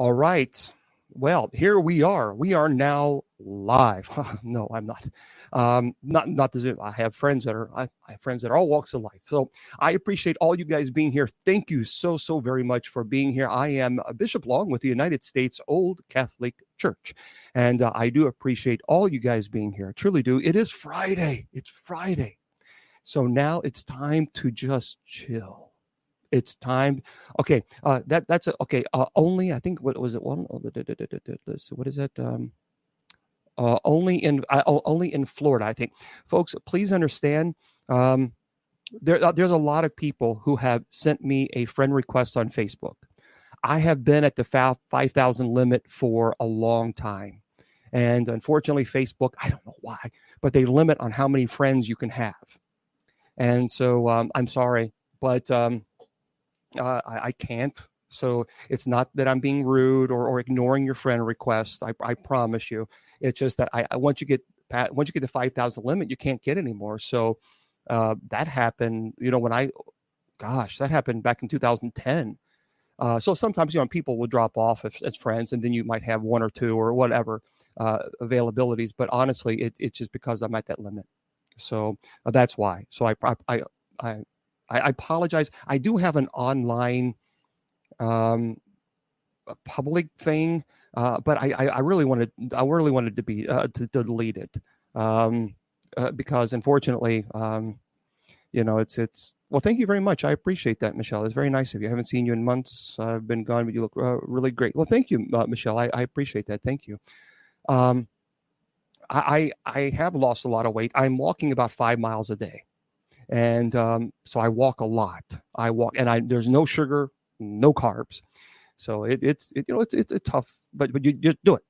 All right. Well, here we are. We are now live. No, I'm not. Not the Zoom. I have friends that are all walks of life. So I appreciate all you guys being here. Thank you so very much for being here. I am Bishop Long with the United States Old Catholic Church, and I do appreciate all you guys being here. I truly do. It is Friday. It's Friday, so now it's time to just chill. It's time. Okay, that's a, okay. Only I think what was it? One. Let's see, what is that? Only in Florida, I think. Folks, please understand. There's a lot of people who have sent me a friend request on Facebook. I have been at the 5,000 limit for a long time, and unfortunately, Facebook. I don't know why, but they limit on how many friends you can have, and so I'm sorry, but. I can't. So it's not that I'm being rude or ignoring your friend request. I promise you. It's just that I once you get the 5,000 limit, you can't get anymore. So that happened. That happened back in 2010. So sometimes people will drop off as friends, and then you might have one or two or whatever availabilities. But honestly, it's just because I'm at that limit. So that's why. So I apologize. I do have an online public thing, but I really wanted to be to delete it because unfortunately, it's well. Thank you very much. I appreciate that, Michelle. It's very nice of you. I haven't seen you in months. I've been gone, but you look really great. Well, thank you, Michelle. I appreciate that. Thank you. I have lost a lot of weight. I'm walking about 5 miles a day. And so I walk a lot. And there's no sugar, no carbs. So it's a tough, but you just do it.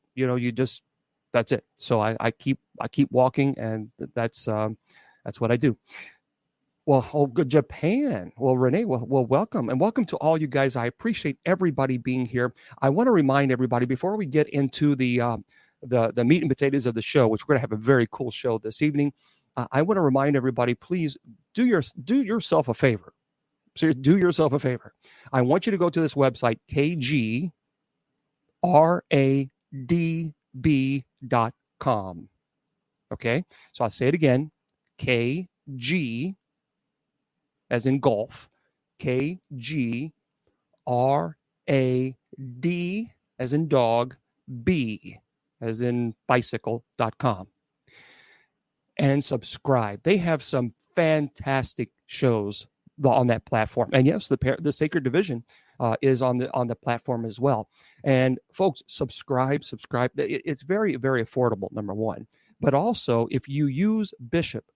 That's it. So I keep walking, and that's what I do. Well, good, Japan. Well, Renee, well, welcome, and welcome to all you guys. I appreciate everybody being here. I want to remind everybody before we get into the meat and potatoes of the show, which we're going to have a very cool show this evening. I want to remind everybody, please do yourself a favor. So do yourself a favor. I want you to go to this website, kgradb.com. Okay, so I'll say it again, KG as in golf, KGRAD as in dog, B as in bicycle.com. And subscribe. They have some fantastic shows on that platform. And yes, the Sacred Division is on the platform as well. And folks, subscribe. It's very, very affordable, number one. But also, if you use Bishop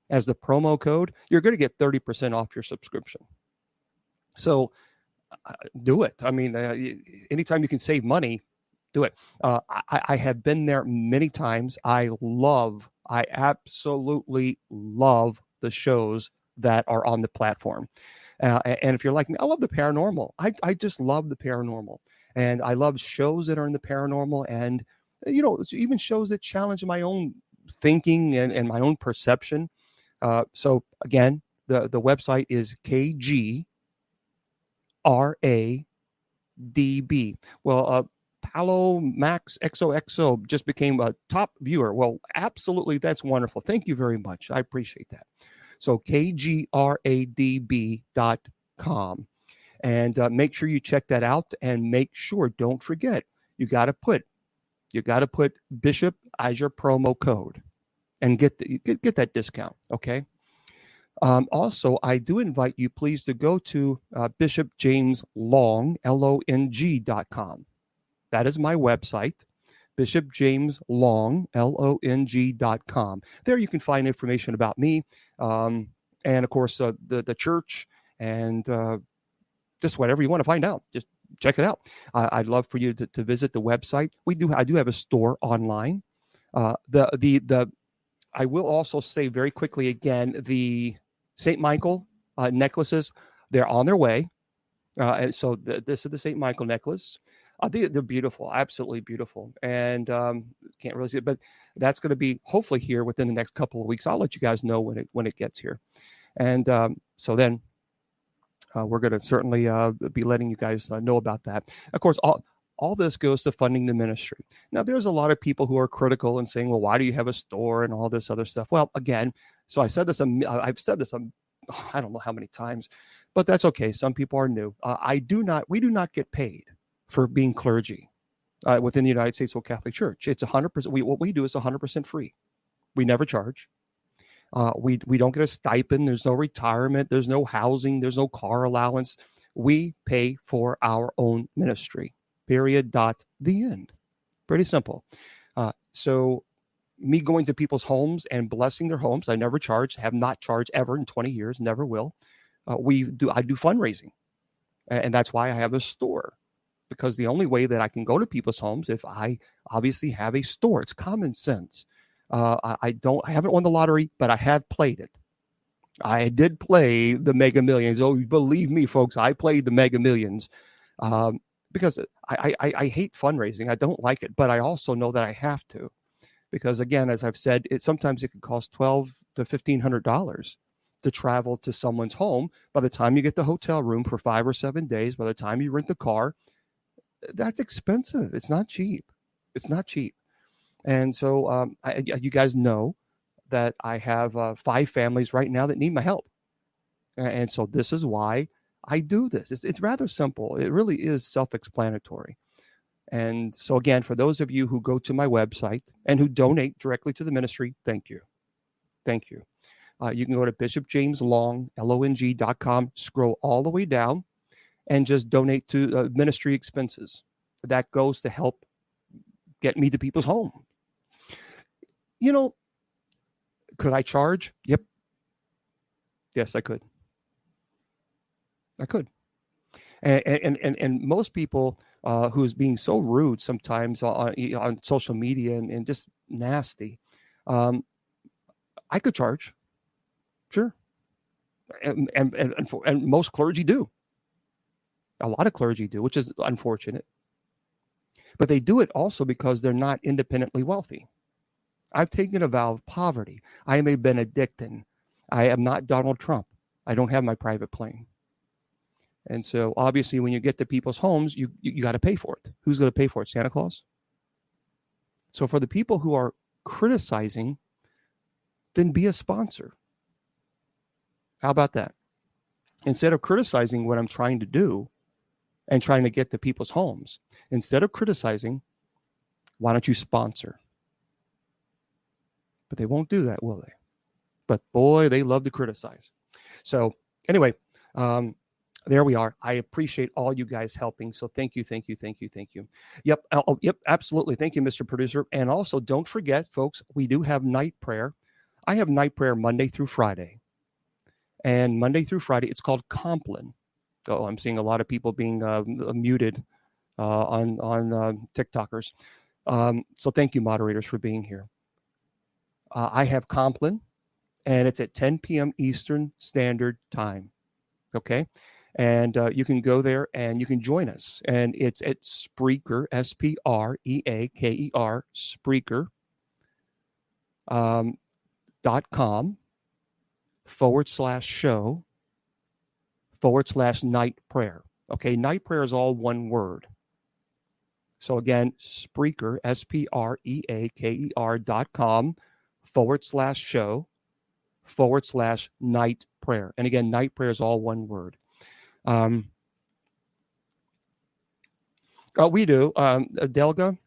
as the promo code, you're going to get 30% off your subscription. So do it. I mean, anytime you can save money, do it. I have been there many times. I absolutely love the shows that are on the platform. And if you're like me, I love the paranormal. I just love the paranormal. And I love shows that are in the paranormal, and, even shows that challenge my own thinking and my own perception. So again, the website is KGRADB. Well, Palo Max XOXO just became a top viewer. Well, absolutely. That's wonderful. Thank you very much. I appreciate that. So kgradb.com. And make sure you check that out, and make sure, don't forget, you got to put Bishop as your promo code and get that discount. Okay. Also, I do invite you, please, to go to Bishop James Long, LONG.com. That is my website, Bishop James Long, LONG.com. There you can find information about me, and of course the church, and just whatever you want to find out. Just check it out. I'd love for you to visit the website. I do have a store online. I will also say very quickly again, the St. Michael necklaces, they're on their way. And so this is the St. Michael necklace. They're beautiful, absolutely beautiful, and can't really see it, but that's going to be hopefully here within the next couple of weeks. I'll let you guys know when it gets here, and so then we're going to certainly be letting you guys know about that. Of course, All this goes to funding the ministry. Now, there's a lot of people who are critical and saying, well, why do you have a store and all this other stuff? Well, again, so I've said this I don't know how many times, but that's okay. Some people are new. We do not get paid for being clergy within the United States Catholic Church. It's 100%. What we do is 100% free. We never charge. We don't get a stipend. There's no retirement. There's no housing. There's no car allowance. We pay for our own ministry. Period. Dot. The end. Pretty simple. So me going to people's homes and blessing their homes, I never charged, have not charged ever in 20 years, never will. I do fundraising. And that's why I have a store, because the only way that I can go to people's homes if I obviously have a store. It's common sense. I haven't won the lottery, but I have played it. I did play the Mega Millions. Oh, believe me, folks, I played the Mega Millions because I hate fundraising. I don't like it, but I also know that I have to, because again, as I've said, sometimes it could cost $1,200 to $1,500 to travel to someone's home. By the time you get the hotel room for 5 or 7 days, by the time you rent the car, that's expensive. It's not cheap. It's not cheap. And so you guys know that I have 5 families right now that need my help. And so this is why I do this. It's rather simple. It really is self-explanatory. And so again, for those of you who go to my website and who donate directly to the ministry, thank you. Thank you. You can go to bishopjameslong.com, scroll all the way down, and just donate to ministry expenses. That goes to help get me to people's home. Could I charge? Yep. Yes, I could. And most people who's being so rude sometimes on social media and just nasty, I could charge. Sure. And most clergy do. A lot of clergy do, which is unfortunate. But they do it also because they're not independently wealthy. I've taken a vow of poverty. I am a Benedictine. I am not Donald Trump. I don't have my private plane. And so obviously when you get to people's homes, you got to pay for it. Who's going to pay for it? Santa Claus? So for the people who are criticizing, then be a sponsor. How about that? Instead of criticizing what I'm trying to do and trying to get to people's homes, instead of criticizing, why don't you sponsor? But they won't do that, will they? But boy, they love to criticize. So anyway, there we are. I appreciate all you guys helping. So thank you. Yep. Yep. Absolutely. Thank you, Mr. Producer. And also don't forget, folks, we do have night prayer. I have night prayer Monday through Friday. And Monday through Friday, it's called Compline. Oh, I'm seeing a lot of people being muted on TikTokers. So thank you, moderators, for being here. I have Compline, and it's at 10 p.m. Eastern Standard Time. Okay. And you can go there and you can join us. And it's at Spreaker, Spreaker, Spreaker.com /show/night prayer. Okay. Night prayer is all one word. So again, Spreaker, Spreaker.com /show/night prayer. And again, night prayer is all one word. We do. Delga,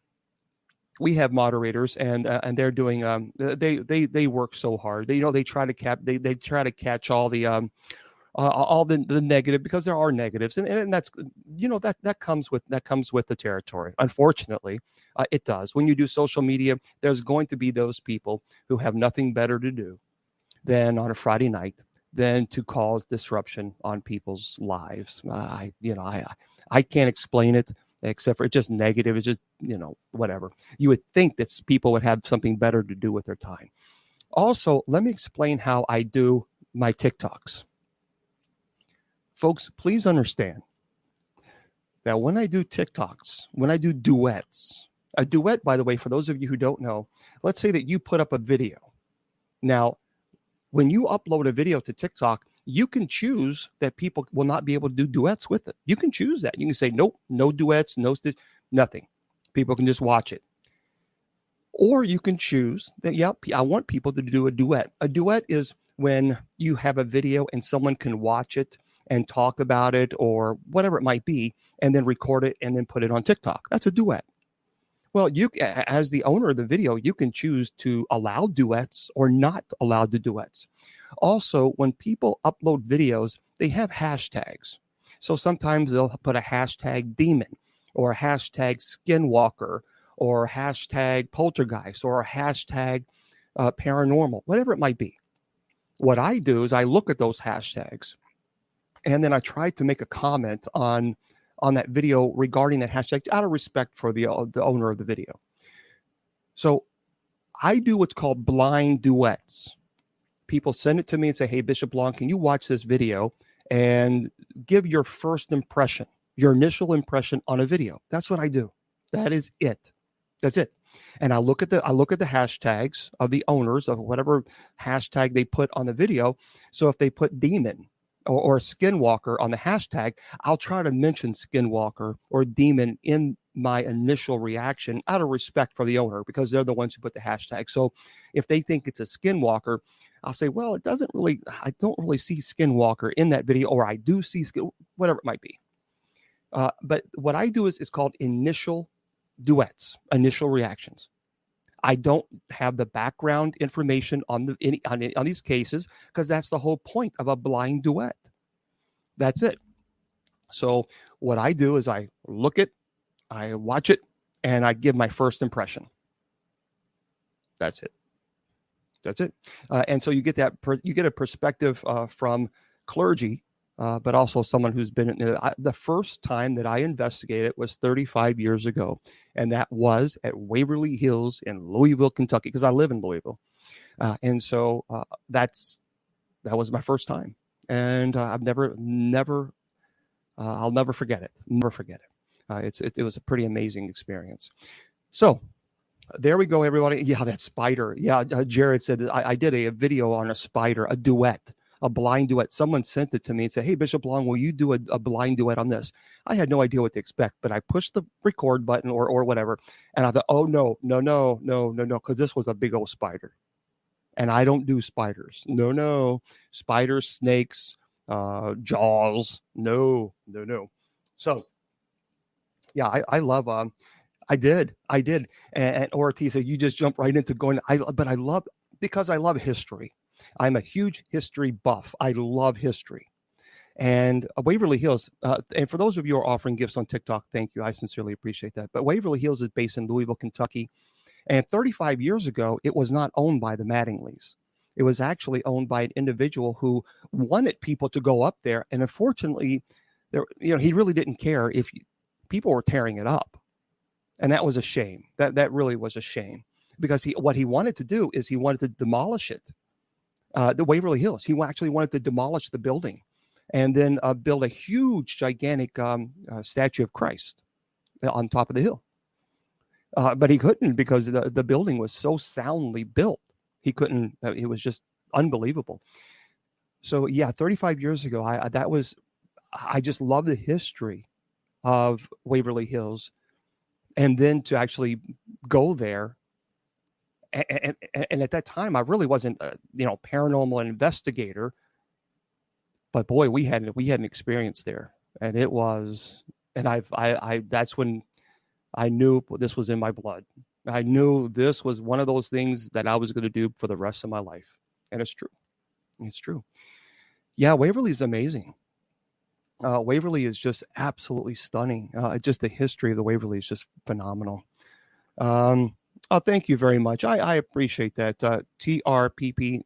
we have moderators, and they're doing. They work so hard. They try to catch all the negative, because there are negatives, and that's that comes with the territory. Unfortunately, it does. When you do social media, there's going to be those people who have nothing better to do than on a Friday night than to cause disruption on people's lives. I can't explain it, except for it's just negative. It's just, whatever. You would think that people would have something better to do with their time. Also, let me explain how I do my TikToks. Folks, please understand that when I do TikToks, when I do duets, a duet, by the way, for those of you who don't know, let's say that you put up a video. Now, when you upload a video to TikTok, you can choose that people will not be able to do duets with it. You can choose that. You can say, nope, no duets, no. Nothing. People can just watch it. Or you can choose that, yep, I want people to do a duet. A duet is when you have a video and someone can watch it and talk about it or whatever it might be, and then record it and then put it on TikTok. That's a duet. Well, you, as the owner of the video, you can choose to allow duets or not allow the duets. Also, when people upload videos, they have hashtags. So sometimes they'll put a hashtag demon or a hashtag skinwalker or a hashtag poltergeist or a hashtag paranormal, whatever it might be. What I do is I look at those hashtags and then I try to make a comment on that video regarding that hashtag out of respect for the owner of the video. So I do what's called blind duets. People send it to me and say, hey, Bishop Long, can you watch this video and give your first impression, your initial impression on a video? That's what I do. That is it. That's it. And I look at the hashtags of the owners of whatever hashtag they put on the video. So if they put demon or skinwalker on the hashtag, I'll try to mention skinwalker or demon in my initial reaction out of respect for the owner, because they're the ones who put the hashtag. So if they think it's a skinwalker, I'll say, well, I don't really see skinwalker in that video, or I do see whatever it might be. But what I do is called initial duets, initial reactions. I don't have the background information on these cases, because that's the whole point of a blind duet. That's it. So what I do is I look it, I watch it, and I give my first impression. That's it. That's it. And so you get a perspective from clergy, but also someone who's been the first time that I investigated was 35 years ago. And that was at Waverly Hills in Louisville, Kentucky, because I live in Louisville. And so that was my first time. And I'll never forget it. Never forget it. It was a pretty amazing experience. So there we go, everybody. Yeah, that spider. Yeah, Jared said that I did a video on a spider, a duet. A blind duet. Someone sent it to me and said, hey, Bishop Long, will you do a blind duet on this? I had no idea what to expect, but I pushed the record button or whatever. And I thought, oh, no, because this was a big old spider. And I don't do spiders. No. Spiders, snakes, jaws. No. So, yeah, I love, I did. And Ortiz said, you just jumped right into going, because I love history. I'm a huge history buff. I love history. And Waverly Hills, and for those of you who are offering gifts on TikTok, thank you. I sincerely appreciate that. But Waverly Hills is based in Louisville, Kentucky. And 35 years ago, it was not owned by the Mattingleys. It was actually owned by an individual who wanted people to go up there. And unfortunately, he really didn't care if people were tearing it up. And that was a shame. That really was a shame. Because what he wanted to do is he wanted to demolish it. The Waverly Hills. He actually wanted to demolish the building and then build a huge, gigantic statue of Christ on top of the hill. But he couldn't, because the building was so soundly built. He couldn't. It was just unbelievable. So, yeah, 35 years ago, I just love the history of Waverly Hills. And then to actually go there. And at that time, I really wasn't, paranormal investigator, but boy, we had an experience there, and it was, and that's when I knew this was in my blood. I knew this was one of those things that I was going to do for the rest of my life, and it's true. It's true. Yeah, Waverly is amazing. Waverly is just absolutely stunning. Just the history of the Waverly is just phenomenal. Oh, thank you very much. I appreciate that. TRPPLI.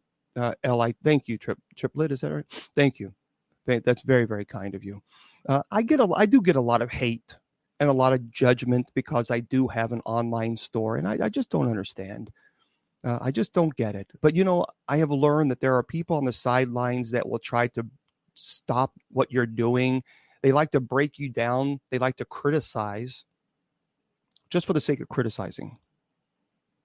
Thank you, Triplet. Is that right? Thank you. That's very, very kind of you. I do get a lot of hate and a lot of judgment because I do have an online store, and I just don't understand. I just don't get it. But, I have learned that there are people on the sidelines that will try to stop what you're doing. They like to break you down. They like to criticize just for the sake of criticizing.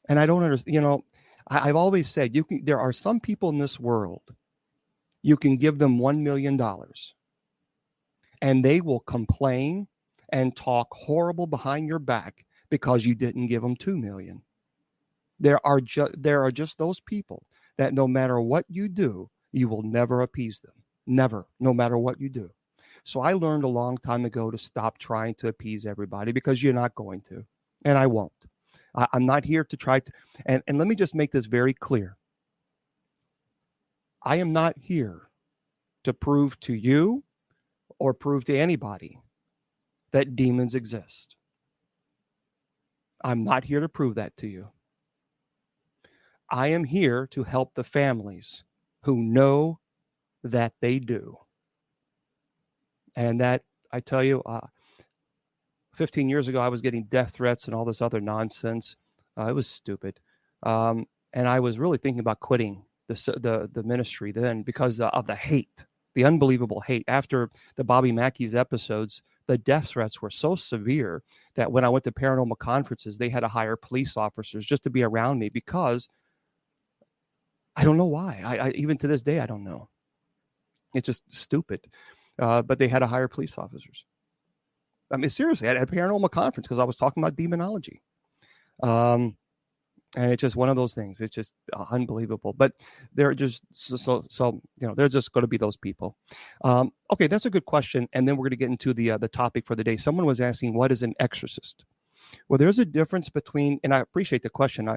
And I don't understand, I've always said there are some people in this world, you can give them $1 million and they will complain and talk horrible behind your back because you didn't give them 2 million. There are just those people that no matter what you do, you will never appease them. Never, no matter what you do. So I learned a long time ago to stop trying to appease everybody, because you're not going to, and I won't. I'm not here to try to, and let me just make this very clear. I am not here to prove to you or prove to anybody that demons exist. I'm not here to prove that to you. I am here to help the families who know that they do. And that, I tell you, 15 years ago, I was getting death threats and all this other nonsense. It was stupid. And I was really thinking about quitting the ministry then because of the hate, the unbelievable hate. After the Bobby Mackey's episodes, the death threats were so severe that when I went to paranormal conferences, they had to hire police officers just to be around me, because I don't know why. I even to this day, I don't know. It's just stupid. But they had to hire police officers. I mean, seriously, at a paranormal conference, because I was talking about demonology. And it's just one of those things. It's just unbelievable. But they're just so they're just going to be those people. Okay, that's a good question. And then we're going to get into the topic for the day. Someone was asking, what is an exorcist? Well, there's a difference between, and I appreciate the question.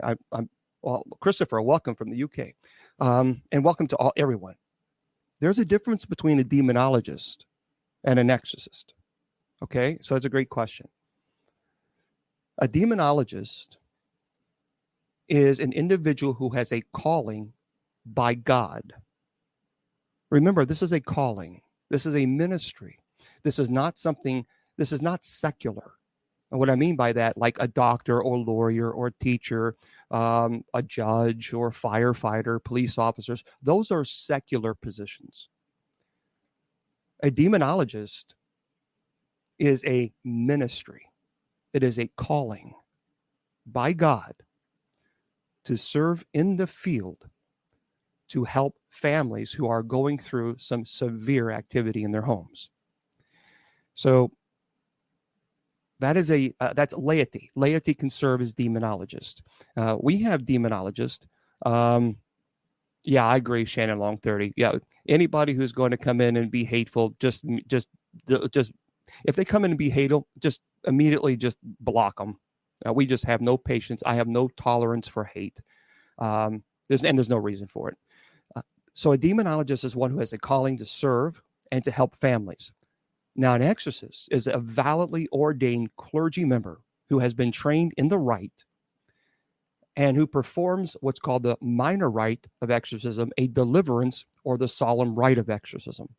Well, Christopher, welcome from the UK, and welcome to everyone. There's a difference between a demonologist and an exorcist. Okay, so that's a great question. A demonologist is an individual who has a calling by God. Remember, this is a calling. This is a ministry. This is not secular. And what I mean by that, like a doctor or lawyer or teacher, a judge or firefighter, police officers, those are secular positions. A demonologist is a ministry. It is a calling by God to serve in the field to help families who are going through some severe activity in their homes. So that is that's laity. Laity can serve as demonologist. We have demonologists. Yeah, I agree, Shannon Long 30. Yeah, anybody who's going to come in and be hateful, just if they come in and be hateful, just immediately just block them. We just have no patience. I have no tolerance for hate. There's no reason for it. So a demonologist is one who has a calling to serve and to help families. Now, an exorcist is a validly ordained clergy member who has been trained in the rite and who performs what's called the minor rite of exorcism, a deliverance, or the solemn rite of exorcism.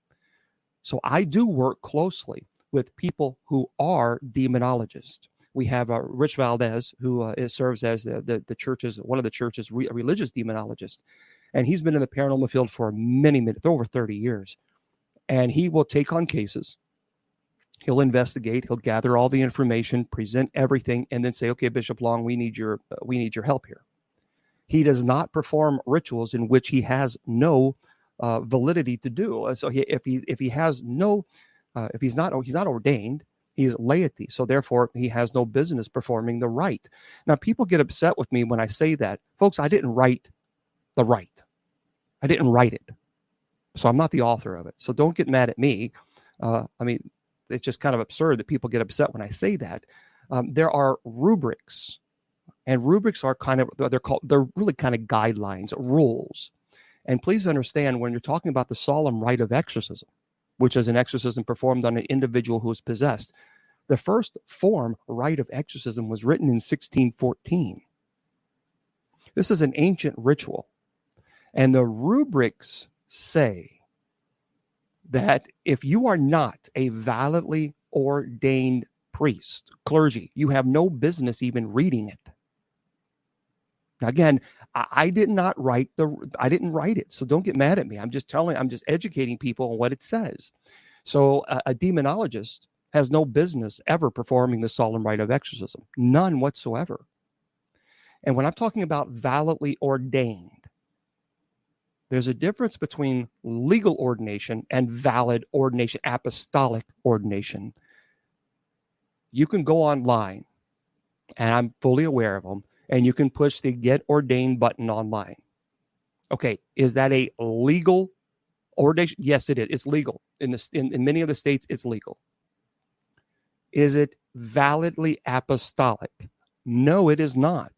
So I do work closely with people who are demonologists. We have Rich Valdez, who serves as the church's, one of the church's religious demonologist. And he's been in the paranormal field for over 30 years. And he will take on cases. He'll investigate. He'll gather all the information, present everything, and then say, "Okay, Bishop Long, we need your help here." He does not perform rituals in which he has no validity to do. So if he's not ordained, he's laity. So therefore, he has no business performing the rite. Now, people get upset with me when I say that, folks. I didn't write the rite. I didn't write it, so I'm not the author of it. So don't get mad at me. I mean, it's just kind of absurd that people get upset when I say that. There are rubrics, and rubrics are they're really kind of guidelines, rules. And please understand, when you're talking about the solemn rite of exorcism, which is an exorcism performed on an individual who is possessed, the first form rite of exorcism was written in 1614. This is an ancient ritual. And the rubrics say that if you are not a validly ordained priest, clergy, you have no business even reading it. Now, again, I didn't write it, so don't get mad at me. I'm just educating people on what it says. So a demonologist has no business ever performing the solemn rite of exorcism, none whatsoever. And when I'm talking about validly ordained, there's a difference between legal ordination and valid ordination, apostolic ordination. You can go online, and I'm fully aware of them, and you can push the Get Ordained button online. Okay, is that a legal ordination? Yes, it is. It's legal. In many of the states, it's legal. Is it validly apostolic? No, it is not.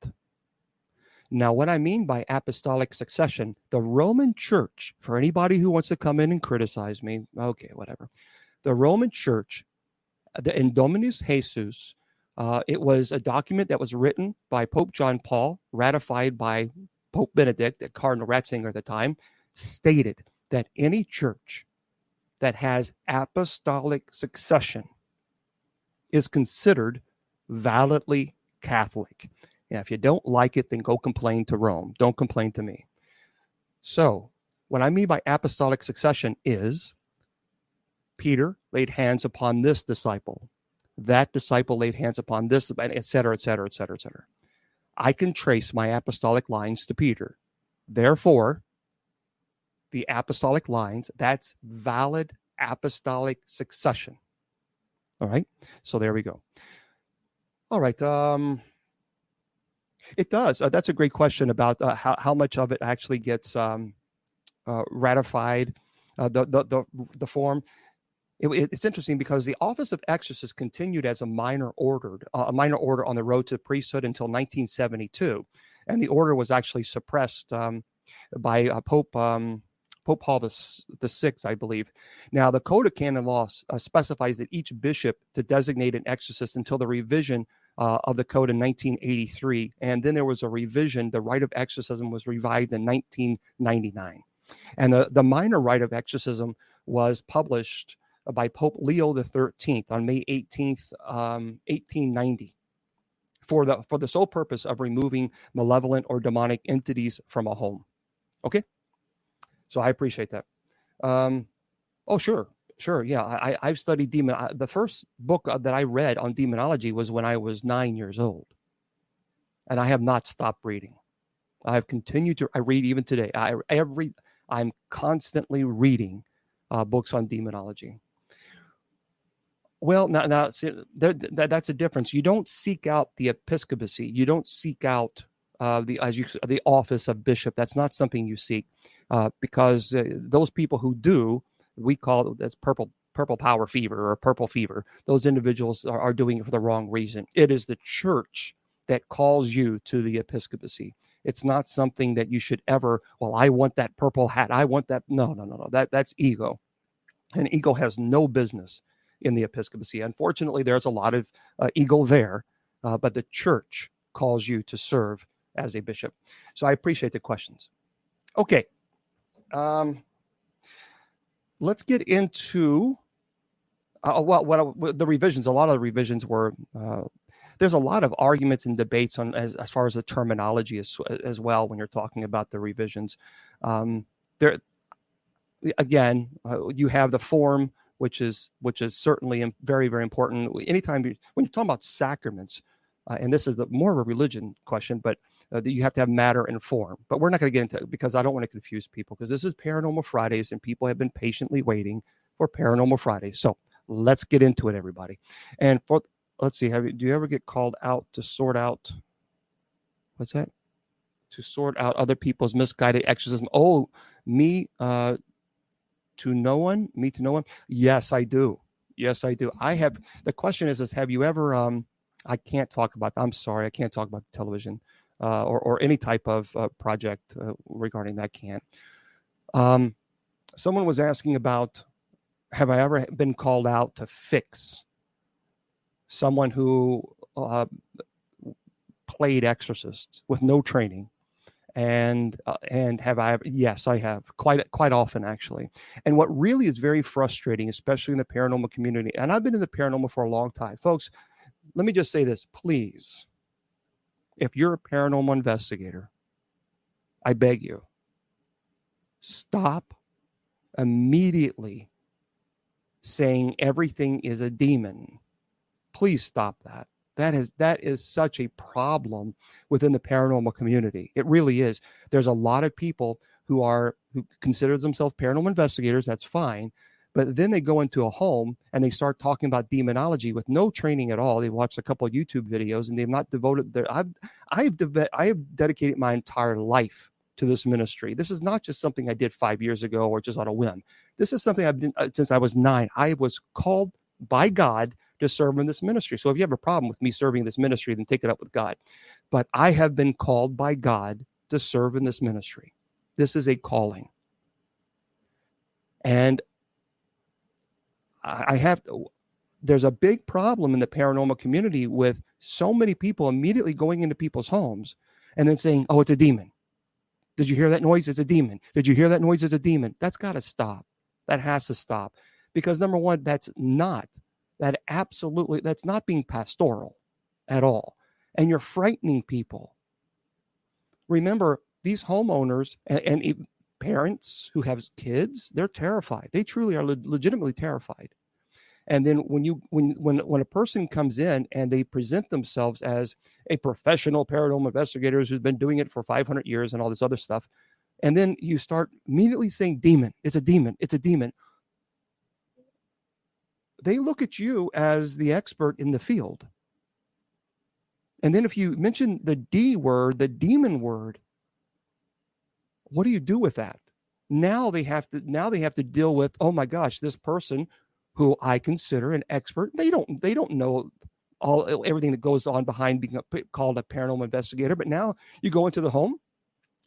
Now, what I mean by apostolic succession, the Roman Church, for anybody who wants to come in and criticize me, okay, whatever. The Roman Church, the Indominus Jesus, it was a document that was written by Pope John Paul, ratified by Pope Benedict, Cardinal Ratzinger at the time, stated that any church that has apostolic succession is considered validly Catholic. And if you don't like it, then go complain to Rome. Don't complain to me. So what I mean by apostolic succession is Peter laid hands upon this disciple. That disciple laid hands upon this, et cetera, et cetera, et cetera, et cetera. I can trace my apostolic lines to Peter. Therefore, the apostolic lines, that's valid apostolic succession. All right. So there we go. All right. It does. That's a great question about how much of it actually gets ratified. The form. It's interesting because the office of exorcist continued as a minor order on the road to priesthood until 1972, and the order was actually suppressed by Pope Paul VI, I believe. Now, the Code of Canon Law specifies that each bishop to designate an exorcist until the revision of the code in 1983, and then there was a revision. The rite of exorcism was revived in 1999, and the minor rite of exorcism was published by Pope Leo XIII on May 18th, 1890, for the sole purpose of removing malevolent or demonic entities from a home. Okay, so I appreciate that. Oh, sure, yeah. I've studied demon. The first book that I read on demonology was when I was 9 years old, and I have not stopped reading. I have continued to. I read even today. I'm constantly reading books on demonology. Well, now see, that's a difference. You don't seek out the episcopacy. You don't seek out the office of bishop. That's not something you seek, because those people who do, we call it that's purple power fever or purple fever. Those individuals are doing it for the wrong reason. It is the church that calls you to the episcopacy. It's not something that you should ever. Well, I want that purple hat. I want that. No. That's ego, and ego has no business in the episcopacy. Unfortunately, there's a lot of ego there, but the church calls you to serve as a bishop. So I appreciate the questions. Okay. Let's get into the revisions. A lot of the revisions were, there's a lot of arguments and debates on as far as the terminology as well when you're talking about the revisions. There, again, you have the form, which is certainly very, very important. Anytime when you're talking about sacraments, and this is more of a religion question, but you have to have matter and form. But we're not going to get into it because I don't want to confuse people, because this is Paranormal Fridays and people have been patiently waiting for Paranormal Fridays. So let's get into it, everybody. And let's see, do you ever get called out to sort out, what's that? To sort out other people's misguided exorcism? Oh, me to no one? Yes, I do. I have. The question is have you ever, I can't talk about, I'm sorry, I can't talk about the television or any type of project regarding that. Can't. Someone was asking about, have I ever been called out to fix someone who played exorcist with no training? And have I ever? Yes, I have quite often, actually. And what really is very frustrating, especially in the paranormal community, and I've been in the paranormal for a long time, folks, let me just say this, please. If you're a paranormal investigator, I beg you, stop immediately saying everything is a demon. Please stop that. That is such a problem within the paranormal community. It really is. There's a lot of people who consider themselves paranormal investigators. That's fine, But then they go into a home and they start talking about demonology with no training at all. They watched a couple of YouTube videos and they've not devoted their. I have dedicated my entire life to this ministry. This is not just something I did 5 years ago or just on a whim. This is something I've been since I was 9. I was called by God to serve in this ministry. So if you have a problem with me serving this ministry, then take it up with God. But I have been called by God to serve in this ministry. This is a calling. And there's a big problem in the paranormal community with so many people immediately going into people's homes and then saying, oh, it's a demon. Did you hear that noise? It's a demon. Did you hear that noise? It's a demon. That's got to stop. That has to stop. Because number one, that's not being pastoral at all. And you're frightening people. Remember, these homeowners and parents who have kids, they're terrified. They truly are legitimately terrified. And then when a person comes in and they present themselves as a professional paranormal investigator who's been doing it for 500 years and all this other stuff, and then you start immediately saying, demon, it's a demon, it's a demon. They look at you as the expert in the field. And then if you mention the D word, the demon word, what do you do with that? Now they have to deal with, oh my gosh, this person who I consider an expert, they don't know everything that goes on behind being called a paranormal investigator. But now you go into the home,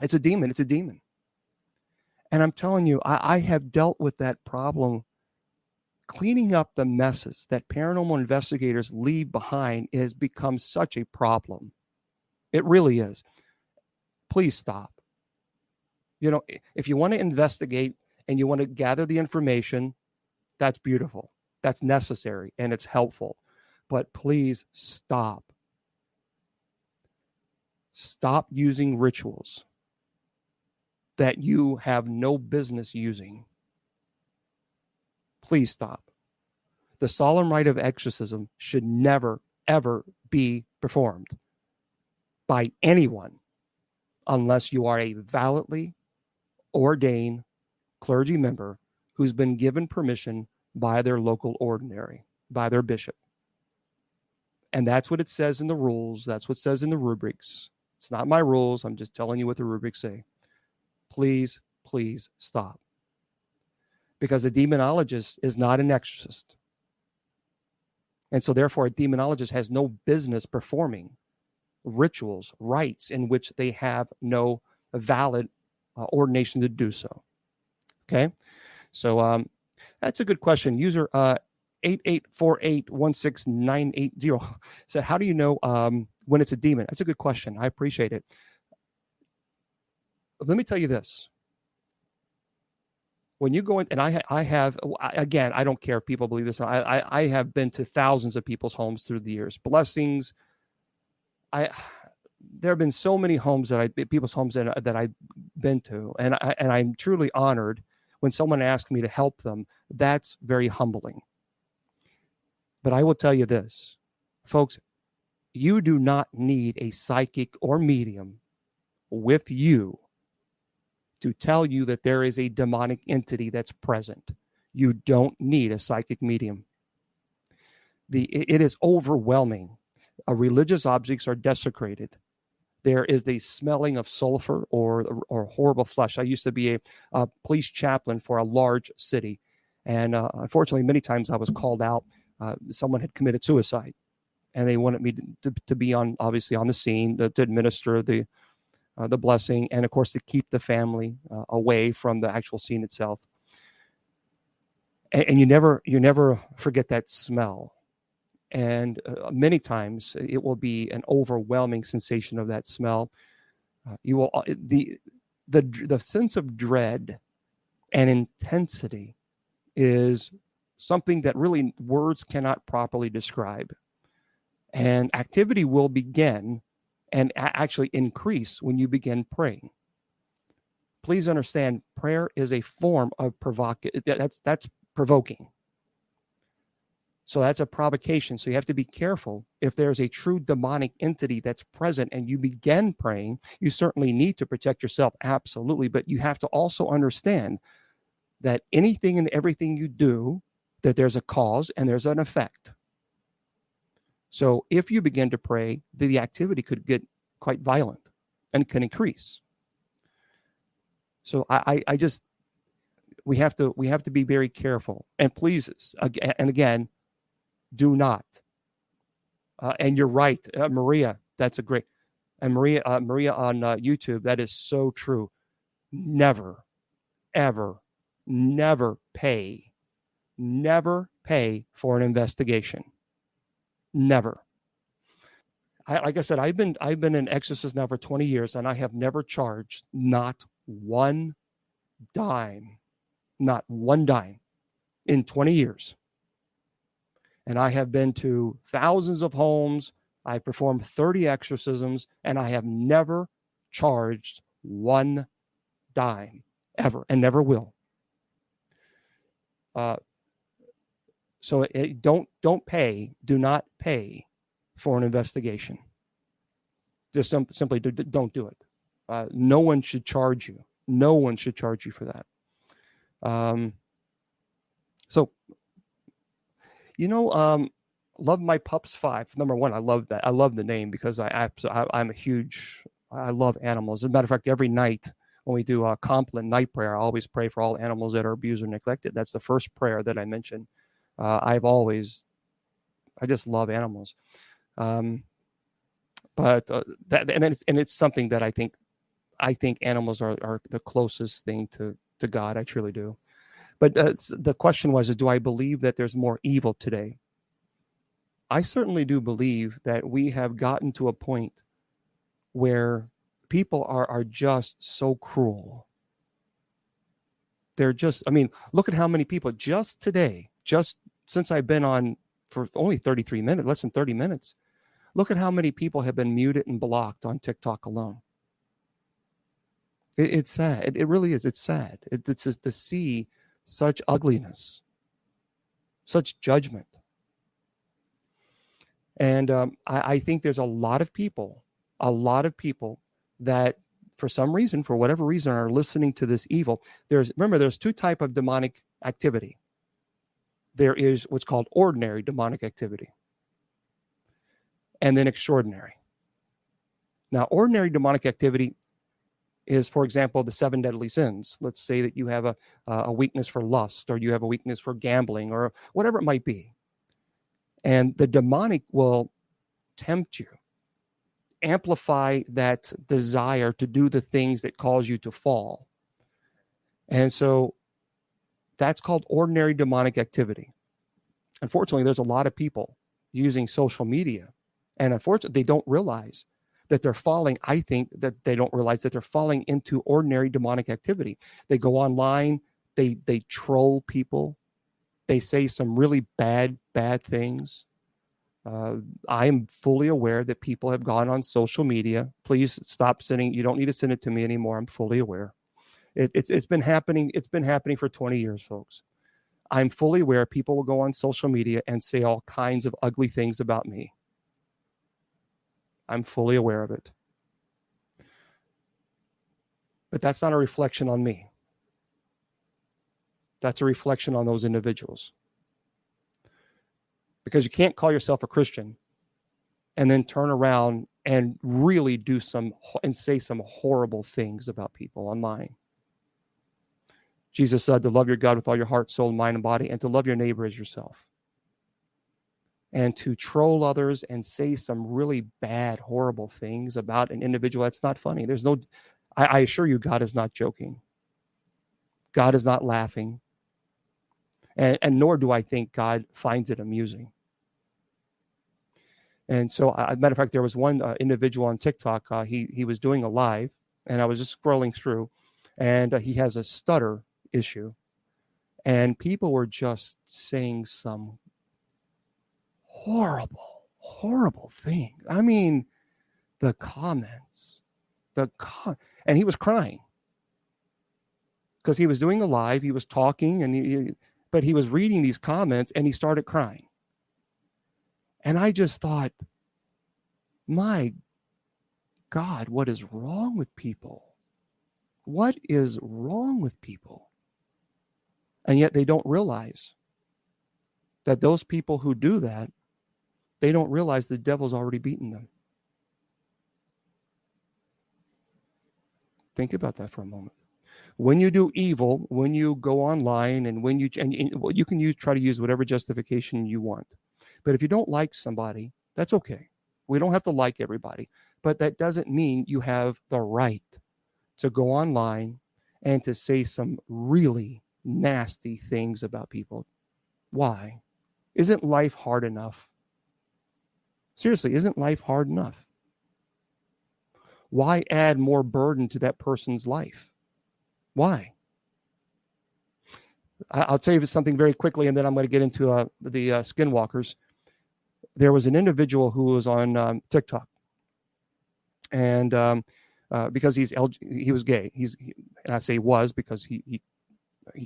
it's a demon, it's a demon. And I'm telling you, I have dealt with that problem. Cleaning up the messes that paranormal investigators leave behind has become such a problem. It really is. Please stop. If you want to investigate and you want to gather the information, that's beautiful. That's necessary and it's helpful. But please stop. Stop using rituals that you have no business using. Please stop. The solemn rite of exorcism should never, ever be performed by anyone unless you are a validly ordained clergy member who's been given permission by their local ordinary, by their bishop. And that's what it says in the rules. That's what it says in the rubrics. It's not my rules. I'm just telling you what the rubrics say. Please, please stop. Because a demonologist is not an exorcist. And so therefore, a demonologist has no business performing rituals, rites in which they have no valid ordination to do so. Okay? So that's a good question. User 88481690 said, how do you know when it's a demon? That's a good question. I appreciate it. Let me tell you this. When you go in, and I have, again, I don't care if people believe this. I have been to thousands of people's homes through the years. Blessings. There have been so many people's homes that I've been to, and I'm truly honored when someone asks me to help them. That's very humbling. But I will tell you this, folks, you do not need a psychic or medium with you to tell you that there is a demonic entity that's present. You don't need a psychic medium. It is overwhelming. Religious objects are desecrated. There is the smelling of sulfur or horrible flesh. I used to be a police chaplain for a large city. And unfortunately, many times I was called out. Someone had committed suicide. And they wanted me to be obviously on the scene to administer the blessing, and of course to keep the family away from the actual scene itself. And you never forget that smell. And many times it will be an overwhelming sensation of that smell. You will the sense of dread and intensity is something that really words cannot properly describe. And activity will begin and actually increase when you begin praying. Please understand, prayer is a form of that's provoking. So that's a provocation. So you have to be careful. If there's a true demonic entity that's present and you begin praying, you certainly need to protect yourself, absolutely. But you have to also understand that anything and everything you do, that there's a cause and there's an effect. So if you begin to pray, the activity could get quite violent and can increase. So I just, we have to be very careful. And please, and again, do not. And you're right, Maria. That's a great. And Maria on YouTube, that is so true. Never, ever, never pay for an investigation. Never. Like I said, I've been an exorcist now for 20 years, and I have never charged not one dime in 20 years. And I have been to thousands of homes. I've performed 30 exorcisms, and I have never charged one dime ever, and never will. So don't pay. Do not pay for an investigation. Just simply don't do it. No one should charge you. No one should charge you for that. So, Love My Pups 5. Number one, I love that. I love the name because I love animals. As a matter of fact, every night when we do a Compline night prayer, I always pray for all animals that are abused or neglected. That's the first prayer that I mention. I just love animals. But it's something that I think animals are the closest thing to God. I truly do. But the question was, do I believe that there's more evil today? I certainly do believe that we have gotten to a point where people are just so cruel. They're just, look at how many people just today, just since I've been on for only 33 minutes, less than 30 minutes, look at how many people have been muted and blocked on TikTok alone. It's sad. It really is. It's sad. It's to see such ugliness, such judgment. And I think there's a lot of people that for some reason, for whatever reason, are listening to this evil. There's two types of demonic activity. There is what's called ordinary demonic activity, and then extraordinary. Now, ordinary demonic activity is, for example, the 7 deadly sins. Let's say that you have a weakness for lust, or you have a weakness for gambling, or whatever it might be. And the demonic will tempt you, amplify that desire to do the things that cause you to fall. And so that's called ordinary demonic activity. Unfortunately, there's a lot of people using social media, and unfortunately, they don't realize that they're falling. I think that they don't realize that they're falling into ordinary demonic activity. They go online, they troll people, they say some really bad things. I am fully aware that people have gone on social media. Please stop sending. You don't need to send it to me anymore. I'm fully aware. It's been happening. It's been happening for 20 years, folks. I'm fully aware people will go on social media and say all kinds of ugly things about me. I'm fully aware of it. But that's not a reflection on me. That's a reflection on those individuals. Because you can't call yourself a Christian and then turn around and really do and say some horrible things about people online. Jesus said to love your God with all your heart, soul, mind, and body, and to love your neighbor as yourself. And to troll others and say some really bad, horrible things about an individual, that's not funny. I assure you, God is not joking. God is not laughing. And nor do I think God finds it amusing. And so, as a matter of fact, there was one individual on TikTok. He was doing a live, and I was just scrolling through, and he has a stutter issue, and people were just saying some horrible thing. I mean, the comments, and he was crying because he was doing a live. He was talking, but he was reading these comments, and he started crying. And I just thought, my God, what is wrong with people? What is wrong with people? And yet they don't realize that those people who do that, they don't realize the devil's already beaten them. Think about that for a moment. When you do evil, when you go online and when you can try to use whatever justification you want. But if you don't like somebody, that's okay. We don't have to like everybody, but that doesn't mean you have the right to go online and to say some really nasty things about people. Why? Isn't life hard enough? Seriously, isn't life hard enough? Why add more burden to that person's life? Why? I'll tell you something very quickly, and then I'm going to get into the skinwalkers. There was an individual who was on TikTok, and because he was gay, and I say was because he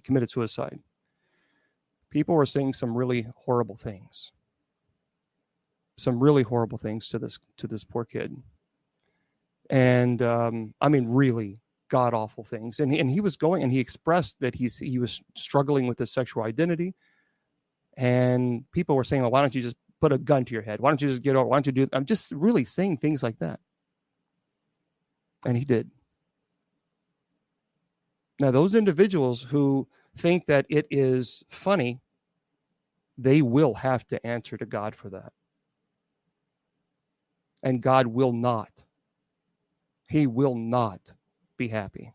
committed suicide. People were saying some really horrible things, to this poor kid, and I mean really god awful things. And he was going, and he expressed that he was struggling with his sexual identity, and people were saying, well, why don't you just put a gun to your head? Why don't you just get over? Why don't you do? I'm just really saying things like that. And he did. Now, those individuals who think that it is funny, they will have to answer to God for that. And God will not. He will not be happy.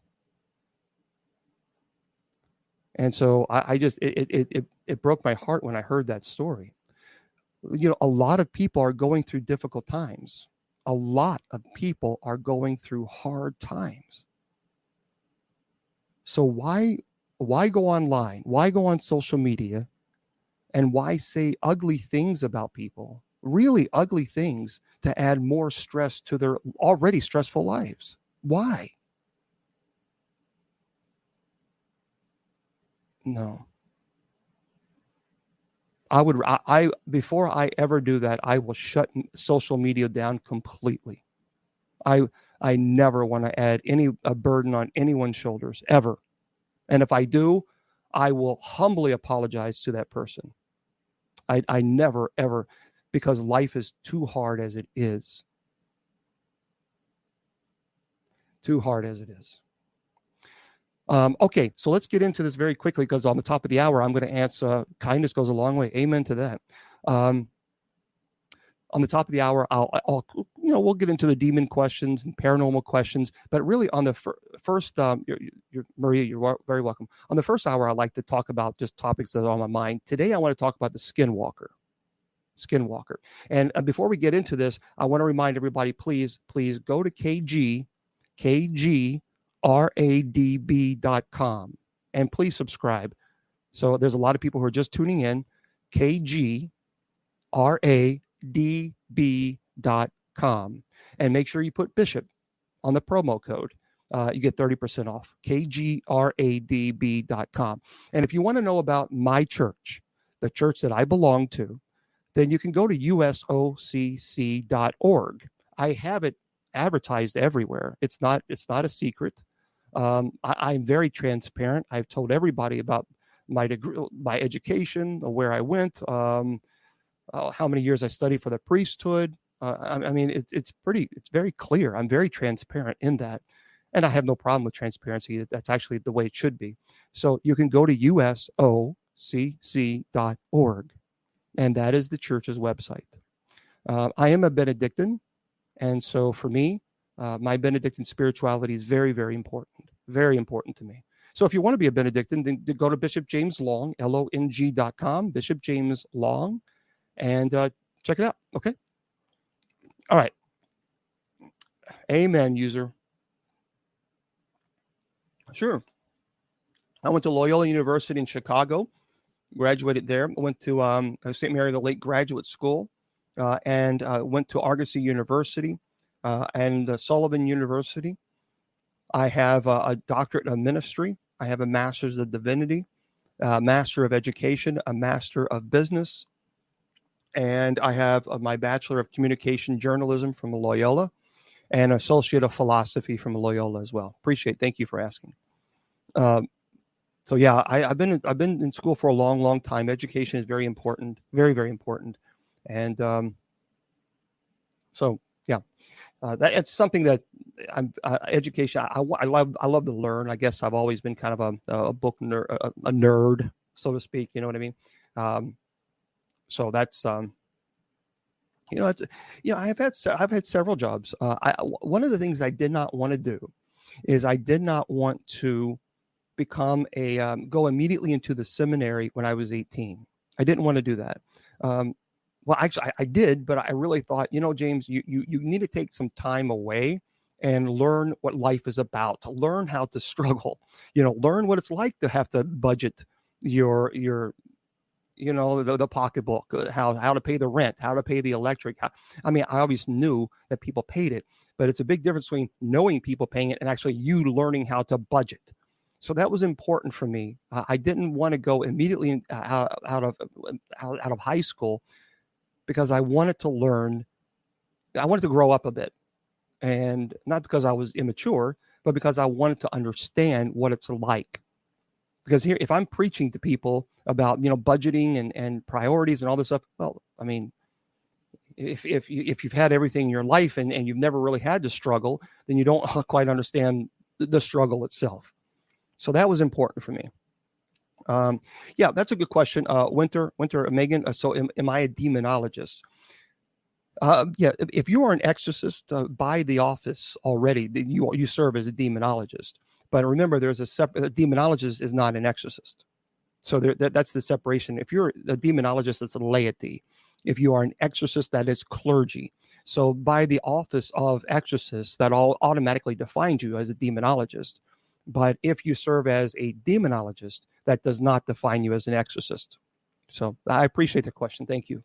And so I just, it broke my heart when I heard that story. You know, a lot of people are going through difficult times. A lot of people are going through hard times. So why go online? Why go on social media? And why say ugly things about people? Really ugly things to add more stress to their already stressful lives. Why? No. I before I ever do that, I will shut social media down completely. I never want to add a burden on anyone's shoulders ever. And if I do, I will humbly apologize to that person. I never ever, because life is too hard as it is. Too hard as it is. Okay, so let's get into this very quickly, because on the top of the hour, I'm going to answer, kindness goes a long way. Amen to that. On the top of the hour, I'll we'll get into the demon questions and paranormal questions, but really on the first, Maria, you're very welcome. On the first hour, I like to talk about just topics that are on my mind. Today, I want to talk about the skinwalker. And before we get into this, I want to remind everybody, please go to kgradb.com and please subscribe. So there's a lot of people who are just tuning in. kgradb.com, and make sure you put Bishop on the promo code. You get 30% off. kgradb.com. And if you want to know about my church, the church that I belong to, then you can go to usocc.org. I have it advertised everywhere. It's not a secret. I'm very transparent. I've told everybody about my degree, my education, where I went, how many years I studied for the priesthood. I mean, it's very clear. I'm very transparent in that. And I have no problem with transparency. That's actually the way it should be. So you can go to usocc.org. And that is the church's website. I am a Benedictine. And so for me, my Benedictine spirituality is very, very important. Very important to me. So if you want to be a Benedictine, then go to Bishop James Long, LONG.com, Bishop James Long, and check it out. Okay? All right. Amen, user. Sure. I went to Loyola University in Chicago, graduated there. I went to St. Mary the Lake Graduate School, and went to Argosy University and Sullivan University. I have a doctorate of ministry. I have a master's of divinity, a master of education, a master of business, and I have my bachelor of communication journalism from Loyola, and associate of philosophy from Loyola as well. Thank you for asking. So yeah, I've been in school for a long, long time. Education is very important, very, very important, and so yeah, that it's something that I'm education. I love to learn. I guess I've always been kind of a book nerd, a nerd, so to speak. You know what I mean? So that's it's I've had several jobs. One of the things I did not want to do is I did not want to become go immediately into the seminary when I was 18. I didn't want to do that. Well, actually, I did, but I really thought, James, you need to take some time away and learn what life is about, to learn how to struggle, learn what it's like to have to budget your the pocketbook, how to pay the rent, how to pay the electric. I mean, I always knew that people paid it, but it's a big difference between knowing people paying it and actually you learning how to budget. So that was important for me. I didn't want to go immediately out of high school because I wanted to learn. I wanted to grow up a bit, and not because I was immature, but because I wanted to understand what it's like. Because here, if I'm preaching to people about budgeting and priorities and all this stuff, well, I mean, if you've had everything in your life and you've never really had to struggle, then you don't quite understand the struggle itself. So that was important for me. Yeah, that's a good question. Winter, Megan. So am I a demonologist? Yeah, if you are an exorcist by the office already, then you serve as a demonologist. But remember, there's a demonologist is not an exorcist. So that's the separation. If you're a demonologist, it's a laity. If you are an exorcist, that is clergy. So by the office of exorcist, that all automatically defines you as a demonologist. But if you serve as a demonologist, that does not define you as an exorcist. So I appreciate the question. Thank you.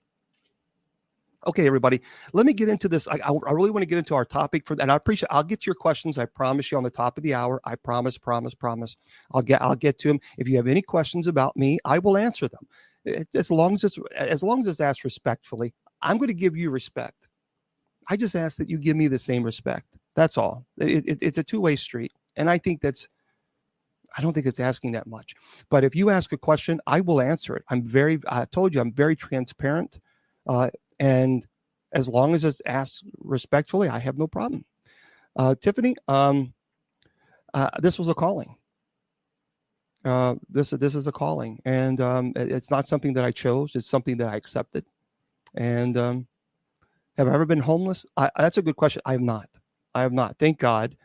Okay, everybody, let me get into this. I really want to get into our topic for that. And I'll get to your questions. I promise you on the top of the hour. I promise. I'll get to them. If you have any questions about me, I will answer them. As long as it's asked respectfully, I'm going to give you respect. I just ask that you give me the same respect. That's all. It's a two-way street. And I don't think it's asking that much. But if you ask a question, I will answer it. I told you, I'm very transparent. And as long as it's asked respectfully, I have no problem. Tiffany, this was a calling. This is a calling. And it's not something that I chose. It's something that I accepted. And have I ever been homeless? That's a good question. I have not. Thank God.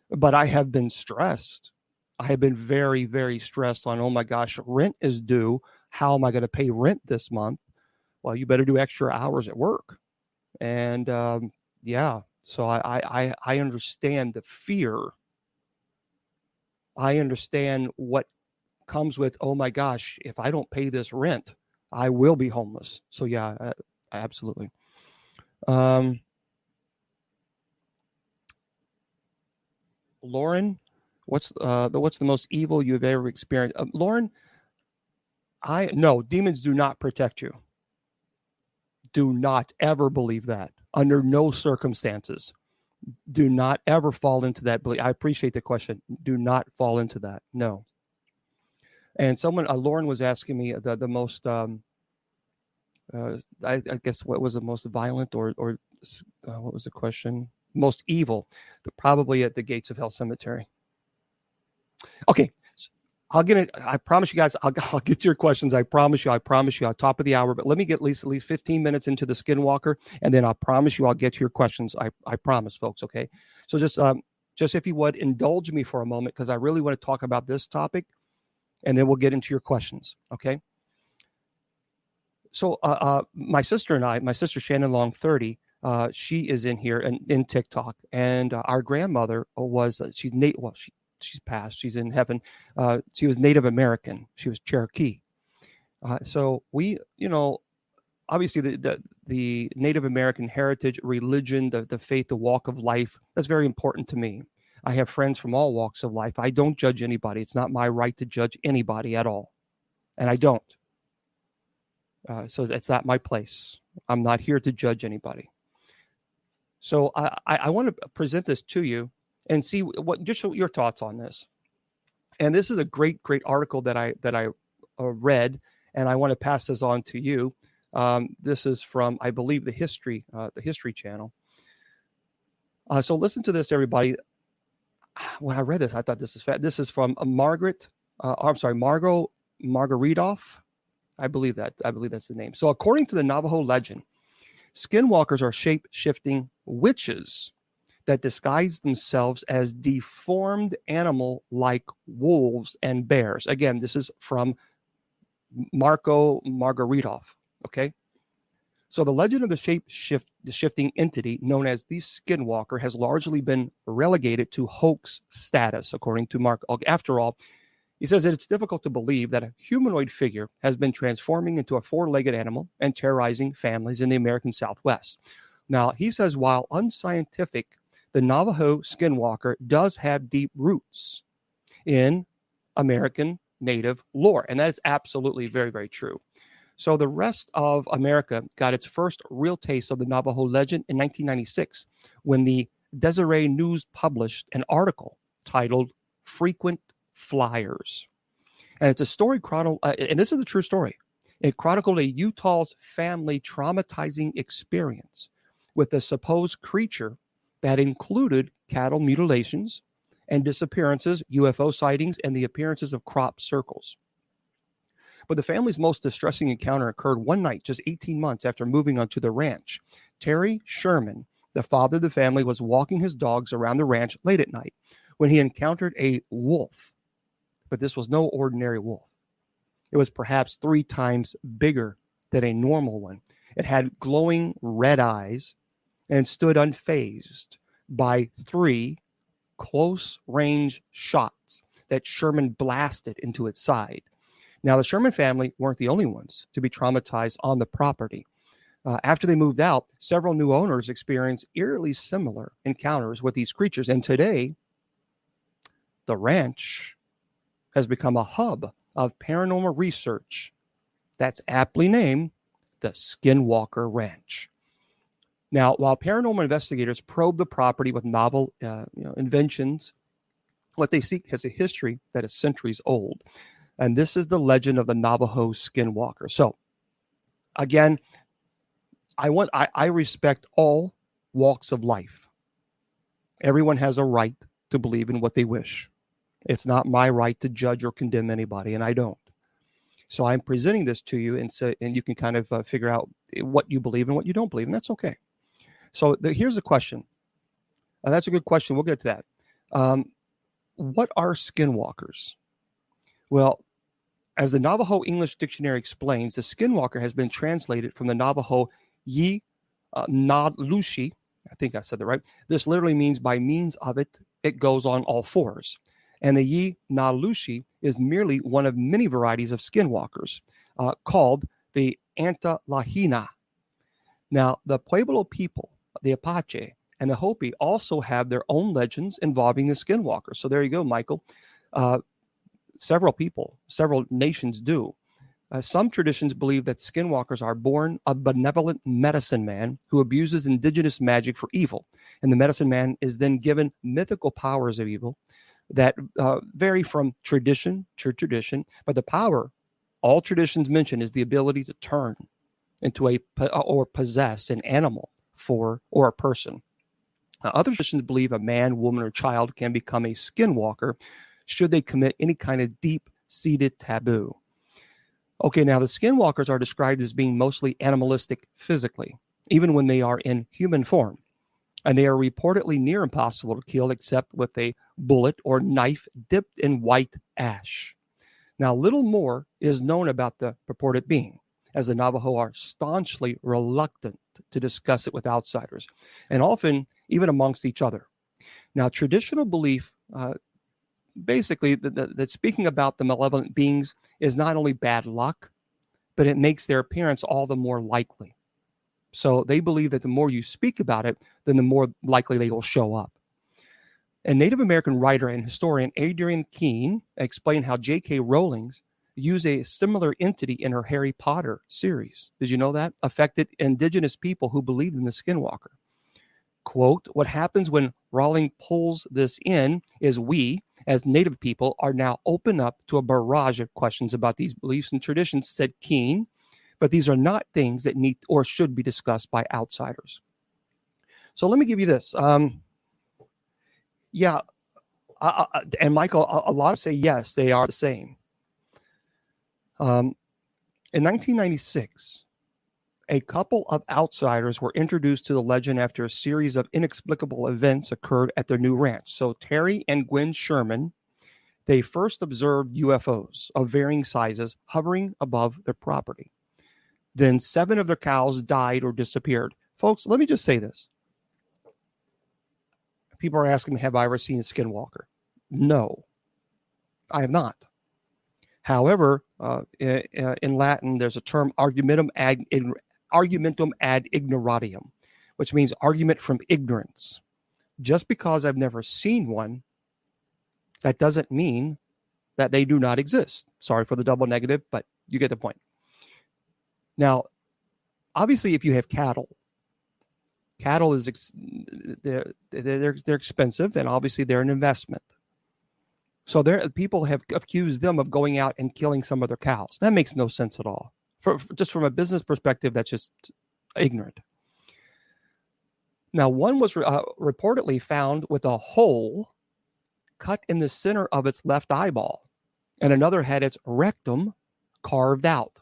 But I have been stressed. I have been very, very stressed on, oh my gosh, rent is due. How am I going to pay rent this month? Well, you better do extra hours at work. And yeah, so I understand the fear. I understand what comes with, oh my gosh, if I don't pay this rent, I will be homeless. So yeah, absolutely. Lauren, what's the most evil you've ever experienced? Lauren, no, demons do not protect you. Do not ever believe that. Under no circumstances. Do not ever fall into that belief. I appreciate the question. Do not fall into that. No. And someone, Lauren was asking me the most, I guess, what was the most violent or what was the question? Most evil, but probably at the Gates of Hell Cemetery. Okay. I promise you guys, I'll get to your questions. I promise you, on top of the hour, but let me get at least 15 minutes into the Skinwalker. And then I promise you, I'll get to your questions. I promise, folks. Okay. So just if you would indulge me for a moment, because I really want to talk about this topic and then we'll get into your questions. Okay. So, my sister Shannon Long 30, she is in here and in TikTok, and our grandmother she's passed. She's in heaven. She was Native American. She was Cherokee. So we, obviously the Native American heritage, religion, the faith, the walk of life, that's very important to me. I have friends from all walks of life. I don't judge anybody. It's not my right to judge anybody at all. And I don't. So it's not my place. I'm not here to judge anybody. So I want to present this to you and see just your thoughts on this. And this is a great article that I read, and I want to pass this on to you. This is from, I believe, the History Channel. So listen to this, everybody. When I read this, I thought this is this is from Margot Margaritov. I believe that's the name. So according to the Navajo legend, skinwalkers are shape-shifting witches that disguise themselves as deformed animal-like wolves and bears. Again, this is from Marco Margaritov. Okay. So the legend of the shifting entity known as the skinwalker has largely been relegated to hoax status, according to Mark. After all, he says that it's difficult to believe that a humanoid figure has been transforming into a four-legged animal and terrorizing families in the American Southwest. Now, he says while unscientific, the Navajo skinwalker does have deep roots in American Native lore, and that is absolutely very, very true. So the rest of America got its first real taste of the Navajo legend in 1996 when the Deseret News published an article titled Frequent Flyers. And it's a story and this is a true story. It chronicled a Utah's family traumatizing experience with a supposed creature that included cattle mutilations and disappearances, UFO sightings, and the appearances of crop circles. But the family's most distressing encounter occurred one night, just 18 months after moving onto the ranch. Terry Sherman, the father of the family, was walking his dogs around the ranch late at night when he encountered a wolf. But this was no ordinary wolf. It was perhaps 3 times bigger than a normal one. It had glowing red eyes and stood unfazed by 3 close-range shots that Sherman blasted into its side. Now, the Sherman family weren't the only ones to be traumatized on the property. After they moved out, several new owners experienced eerily similar encounters with these creatures. And today, the ranch has become a hub of paranormal research that's aptly named the Skinwalker Ranch. Now, while paranormal investigators probe the property with novel inventions, what they seek has a history that is centuries old. And this is the legend of the Navajo Skinwalker. So, again, I respect all walks of life. Everyone has a right to believe in what they wish. It's not my right to judge or condemn anybody, and I don't. So I'm presenting this to you, and you can kind of figure out what you believe and what you don't believe, and that's okay. So here's the question. That's a good question. We'll get to that. What are skinwalkers? Well, as the Navajo English Dictionary explains, the skinwalker has been translated from the Navajo Yi Nadlushi. I think I said that right. This literally means by means of it, it goes on all fours. And the Yi Nadlushi is merely one of many varieties of skinwalkers called the Antalahina. Now, the Pueblo people, the Apache, and the Hopi also have their own legends involving the skinwalker. So there you go, Michael. Several nations do. Some traditions believe that skinwalkers are born a benevolent medicine man who abuses indigenous magic for evil. And the medicine man is then given mythical powers of evil that vary from tradition to tradition. But the power all traditions mention is the ability to turn into or possess an animal or a person. Other traditions believe a man, woman, or child can become a skinwalker should they commit any kind of deep-seated taboo. Okay, now the skinwalkers are described as being mostly animalistic physically, even when they are in human form. And they are reportedly near impossible to kill except with a bullet or knife dipped in white ash. Now, little more is known about the purported being, as the Navajo are staunchly reluctant to discuss it with outsiders, and often even amongst each other. Now, traditional belief basically that speaking about the malevolent beings is not only bad luck, but it makes their appearance all the more likely. So they believe that the more you speak about it, then the more likely they will show up. A Native American writer and historian, Adrienne Keene, explained how J.K. Rowling used a similar entity in her Harry Potter series. Did you know that? Affected indigenous people who believed in the skinwalker. Quote, what happens when Rawling pulls this in is we, as Native people, are now open up to a barrage of questions about these beliefs and traditions, said Keene, but these are not things that need or should be discussed by outsiders. So let me give you this. Yeah, and Michael, a lot of say yes, they are the same. In 1996, a couple of outsiders were introduced to the legend after a series of inexplicable events occurred at their new ranch. So Terry and Gwen Sherman, they first observed UFOs of varying sizes hovering above their property. Then 7 of their cows died or disappeared. Folks, let me just say this. People are asking me, have I ever seen a skinwalker? No, I have not. However, in Latin, there's a term argumentum ad ignorantium, which means argument from ignorance. Just because I've never seen one, that doesn't mean that they do not exist. Sorry for the double negative, but you get the point. Now, obviously, if you have cattle is they're expensive, and obviously they're an investment. So people have accused them of going out and killing some of their cows. That makes no sense at all. Just from a business perspective, that's just ignorant. Now, one was reportedly found with a hole cut in the center of its left eyeball, and another had its rectum carved out.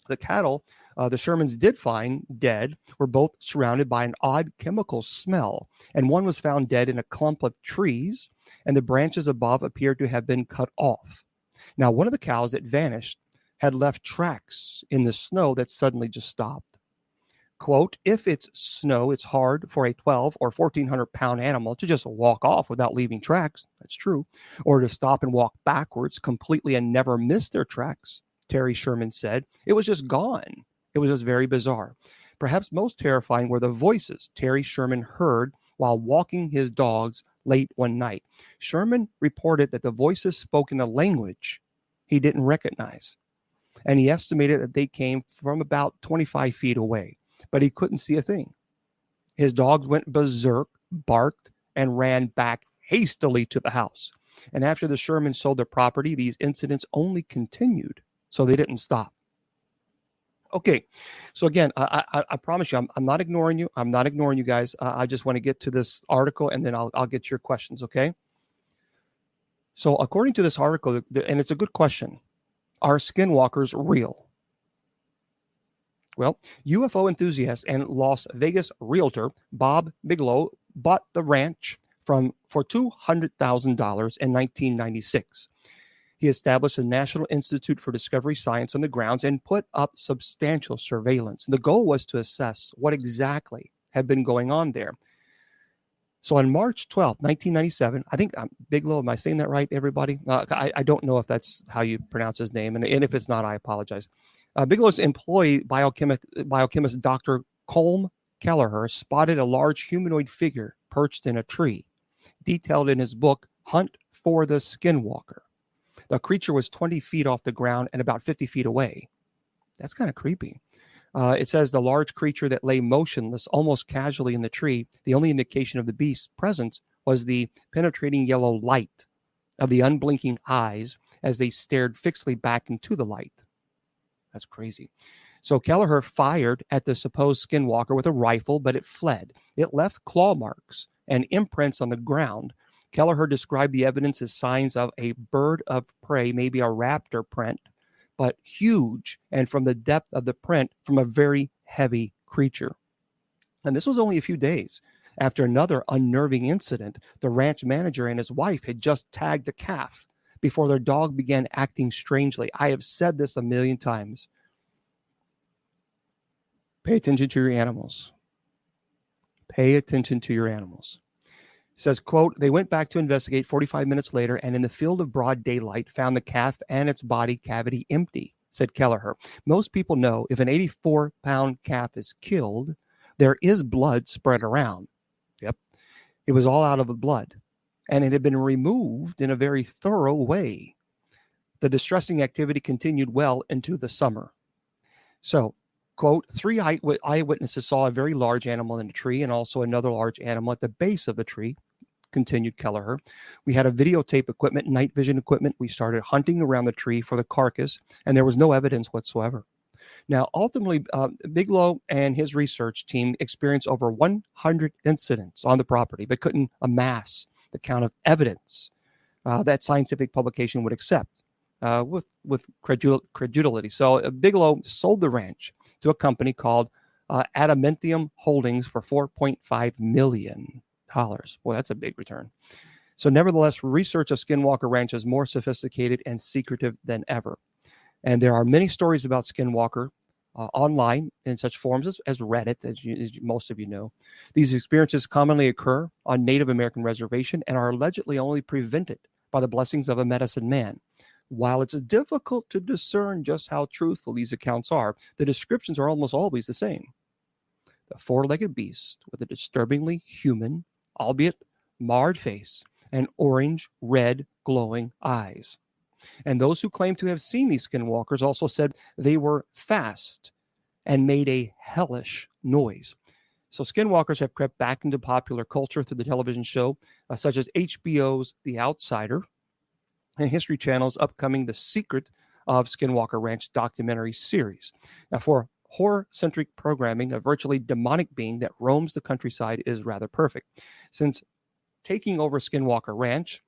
The cattle the Shermans did find dead were both surrounded by an odd chemical smell, and one was found dead in a clump of trees, and the branches above appeared to have been cut off. Now, one of the cows that vanished had left tracks in the snow that suddenly just stopped. Quote, if it's snow, it's hard for a 12 or 1,400-pound animal to just walk off without leaving tracks. That's true. Or to stop and walk backwards completely and never miss their tracks, Terry Sherman said. It was just gone. It was just very bizarre. Perhaps most terrifying were the voices Terry Sherman heard while walking his dogs late one night. Sherman reported that the voices spoke in a language he didn't recognize, and he estimated that they came from about 25 feet away, but he couldn't see a thing. His dogs went berserk, barked, and ran back hastily to the house. And after the Shermans sold their property, these incidents only continued, so they didn't stop. Okay, so again, I promise you, I'm not ignoring you. I'm not ignoring you guys. I just want to get to this article, and then I'll get to your questions, okay? So according to this article, and it's a good question, are skinwalkers real? Well, UFO enthusiast and Las Vegas realtor Bob Bigelow bought the ranch for $200,000 in 1996. He established a National Institute for Discovery Science on the grounds and put up substantial surveillance. The goal was to assess what exactly had been going on there. So on March 12, 1997, I think Bigelow, am I saying that right, everybody? I don't know if that's how you pronounce his name, and if it's not, I apologize. Bigelow's employee, biochemist Dr. Colm Kelleher, spotted a large humanoid figure perched in a tree, detailed in his book, Hunt for the Skinwalker. The creature was 20 feet off the ground and about 50 feet away. That's kind of creepy. It says the large creature that lay motionless almost casually in the tree, the only indication of the beast's presence was the penetrating yellow light of the unblinking eyes as they stared fixedly back into the light. That's crazy. So Kelleher fired at the supposed skinwalker with a rifle, but it fled. It left claw marks and imprints on the ground. Kelleher described the evidence as signs of a bird of prey, maybe a raptor print, but huge, and from the depth of the print, from a very heavy creature. And this was only a few days after another unnerving incident. The ranch manager and his wife had just tagged a calf before their dog began acting strangely. I have said this a million times. Pay attention to your animals. Pay attention to your animals. It says, quote, they went back to investigate 45 minutes later and in the field of broad daylight found the calf and its body cavity empty, said Kelleher. Most people know if an 84-pound calf is killed, there is blood spread around. Yep. It was all out of the blood, and it had been removed in a very thorough way. The distressing activity continued well into the summer. So Quote, three eyewitnesses saw a very large animal in a tree and also another large animal at the base of the tree, continued Kelleher. We had a videotape equipment, night vision equipment. We started hunting around the tree for the carcass, and there was no evidence whatsoever. Now, ultimately, Bigelow and his research team experienced over 100 incidents on the property, but couldn't amass the count of evidence that scientific publication would accept with credulity. So Bigelow sold the ranch to a company called Adamantium Holdings for $4.5 million. Boy, that's a big return. So nevertheless, research of Skinwalker Ranch is more sophisticated and secretive than ever. And there are many stories about Skinwalker online in such forms as Reddit, as most of you know. These experiences commonly occur on Native American reservation and are allegedly only prevented by the blessings of a medicine man. While it's difficult to discern just how truthful these accounts are, the descriptions are almost always the same. The four-legged beast with a disturbingly human, albeit marred face, and orange-red glowing eyes. And those who claim to have seen these skinwalkers also said they were fast and made a hellish noise. So skinwalkers have crept back into popular culture through the television show, such as HBO's The Outsider and History Channel's upcoming The Secret of Skinwalker Ranch documentary series. Now, for horror-centric programming, a virtually demonic being that roams the countryside is rather perfect. Since taking over Skinwalker Ranch,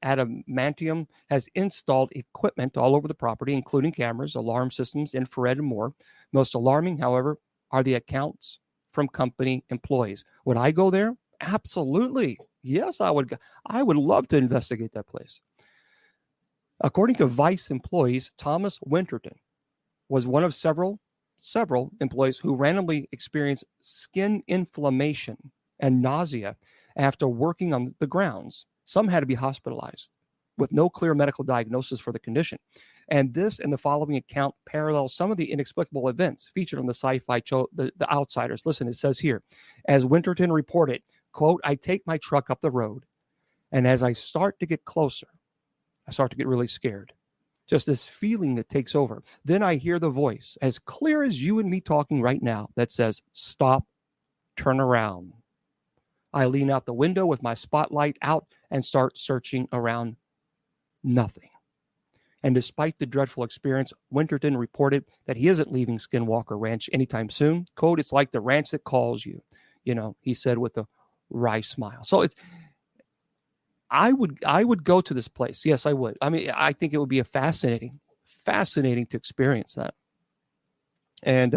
Adamantium has installed equipment all over the property, including cameras, alarm systems, infrared, and more. Most alarming, however, are the accounts from company employees. Would I go there? Absolutely. Yes, I would. I would love to investigate that place. According to Vice employees, Thomas Winterton was one of several employees who randomly experienced skin inflammation and nausea after working on the grounds. Some had to be hospitalized with no clear medical diagnosis for the condition. And this and the following account parallels some of the inexplicable events featured on the sci-fi show, The Outsiders. Listen, it says here, as Winterton reported, quote, I take my truck up the road, and as I start to get closer, I start to get really scared. Just this feeling that takes over. Then I hear the voice, as clear as you and me talking right now, that says, stop, turn around. I lean out the window with my spotlight out and start searching around. Nothing. And despite the dreadful experience, Winterton reported that he isn't leaving Skinwalker Ranch anytime soon. Quote, it's like the ranch that calls you, he said with a wry smile. So I would go to this place. Yes, I would. I mean, I think it would be fascinating to experience that. And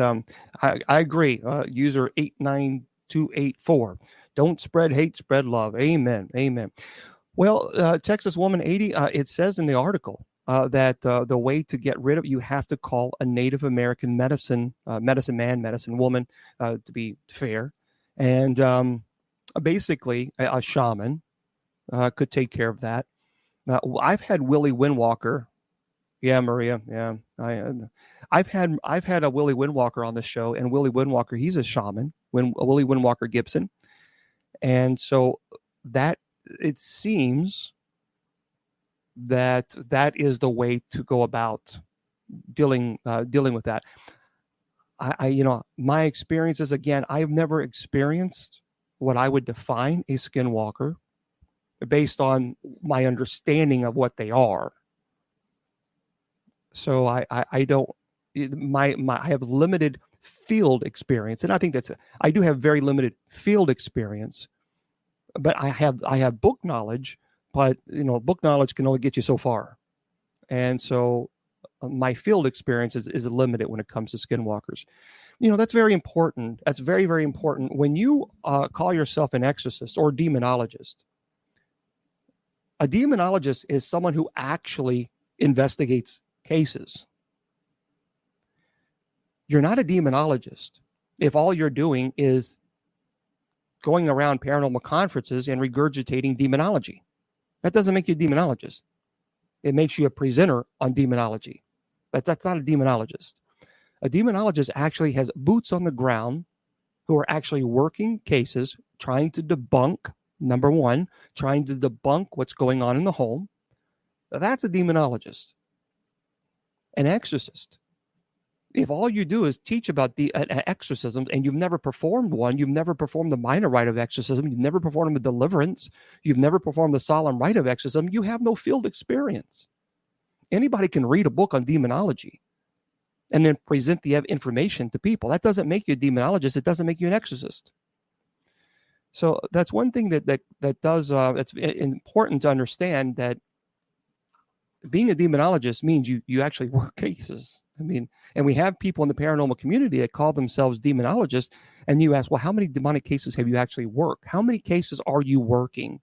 I agree. User 89284. Don't spread hate, spread love. Amen. Amen. Well, Texas Woman 80, it says in the article that the way to get rid of, you have to call a Native American medicine man, medicine woman, to be fair. And basically a shaman could take care of that. I've had Willie Windwalker. Yeah, Maria. Yeah. I've had a Willie Windwalker on the show, and Willie Windwalker, he's a shaman, Willie Windwalker Gibson. And so that it seems that is the way to go about dealing with that. My experiences, again, I've never experienced what I would define a skinwalker based on my understanding of what they are. So I don't, I have limited field experience, and I think I do have very limited field experience, but I have book knowledge, but book knowledge can only get you so far. And so my field experience is limited when it comes to skinwalkers. That's very important. That's very, very important. When you call yourself an exorcist or demonologist, a demonologist is someone who actually investigates cases. You're not a demonologist if all you're doing is going around paranormal conferences and regurgitating demonology. That doesn't make you a demonologist. It makes you a presenter on demonology. But that's not a demonologist. A demonologist actually has boots on the ground who are actually working cases, trying to debunk, number one, trying to debunk what's going on in the home. That's a demonologist. An exorcist If all you do is teach about the exorcisms and you've never performed one, you've never performed the minor rite of exorcism, you've never performed a deliverance, you've never performed the solemn rite of exorcism, you have no field experience. Anybody can read a book on demonology and then present the information to people. That doesn't make you a demonologist. It doesn't make you an exorcist. So that's one thing that's important to understand, that being a demonologist means you actually work cases. I mean, and we have people in the paranormal community that call themselves demonologists, and you ask, well, how many demonic cases have you actually worked? How many cases are you working?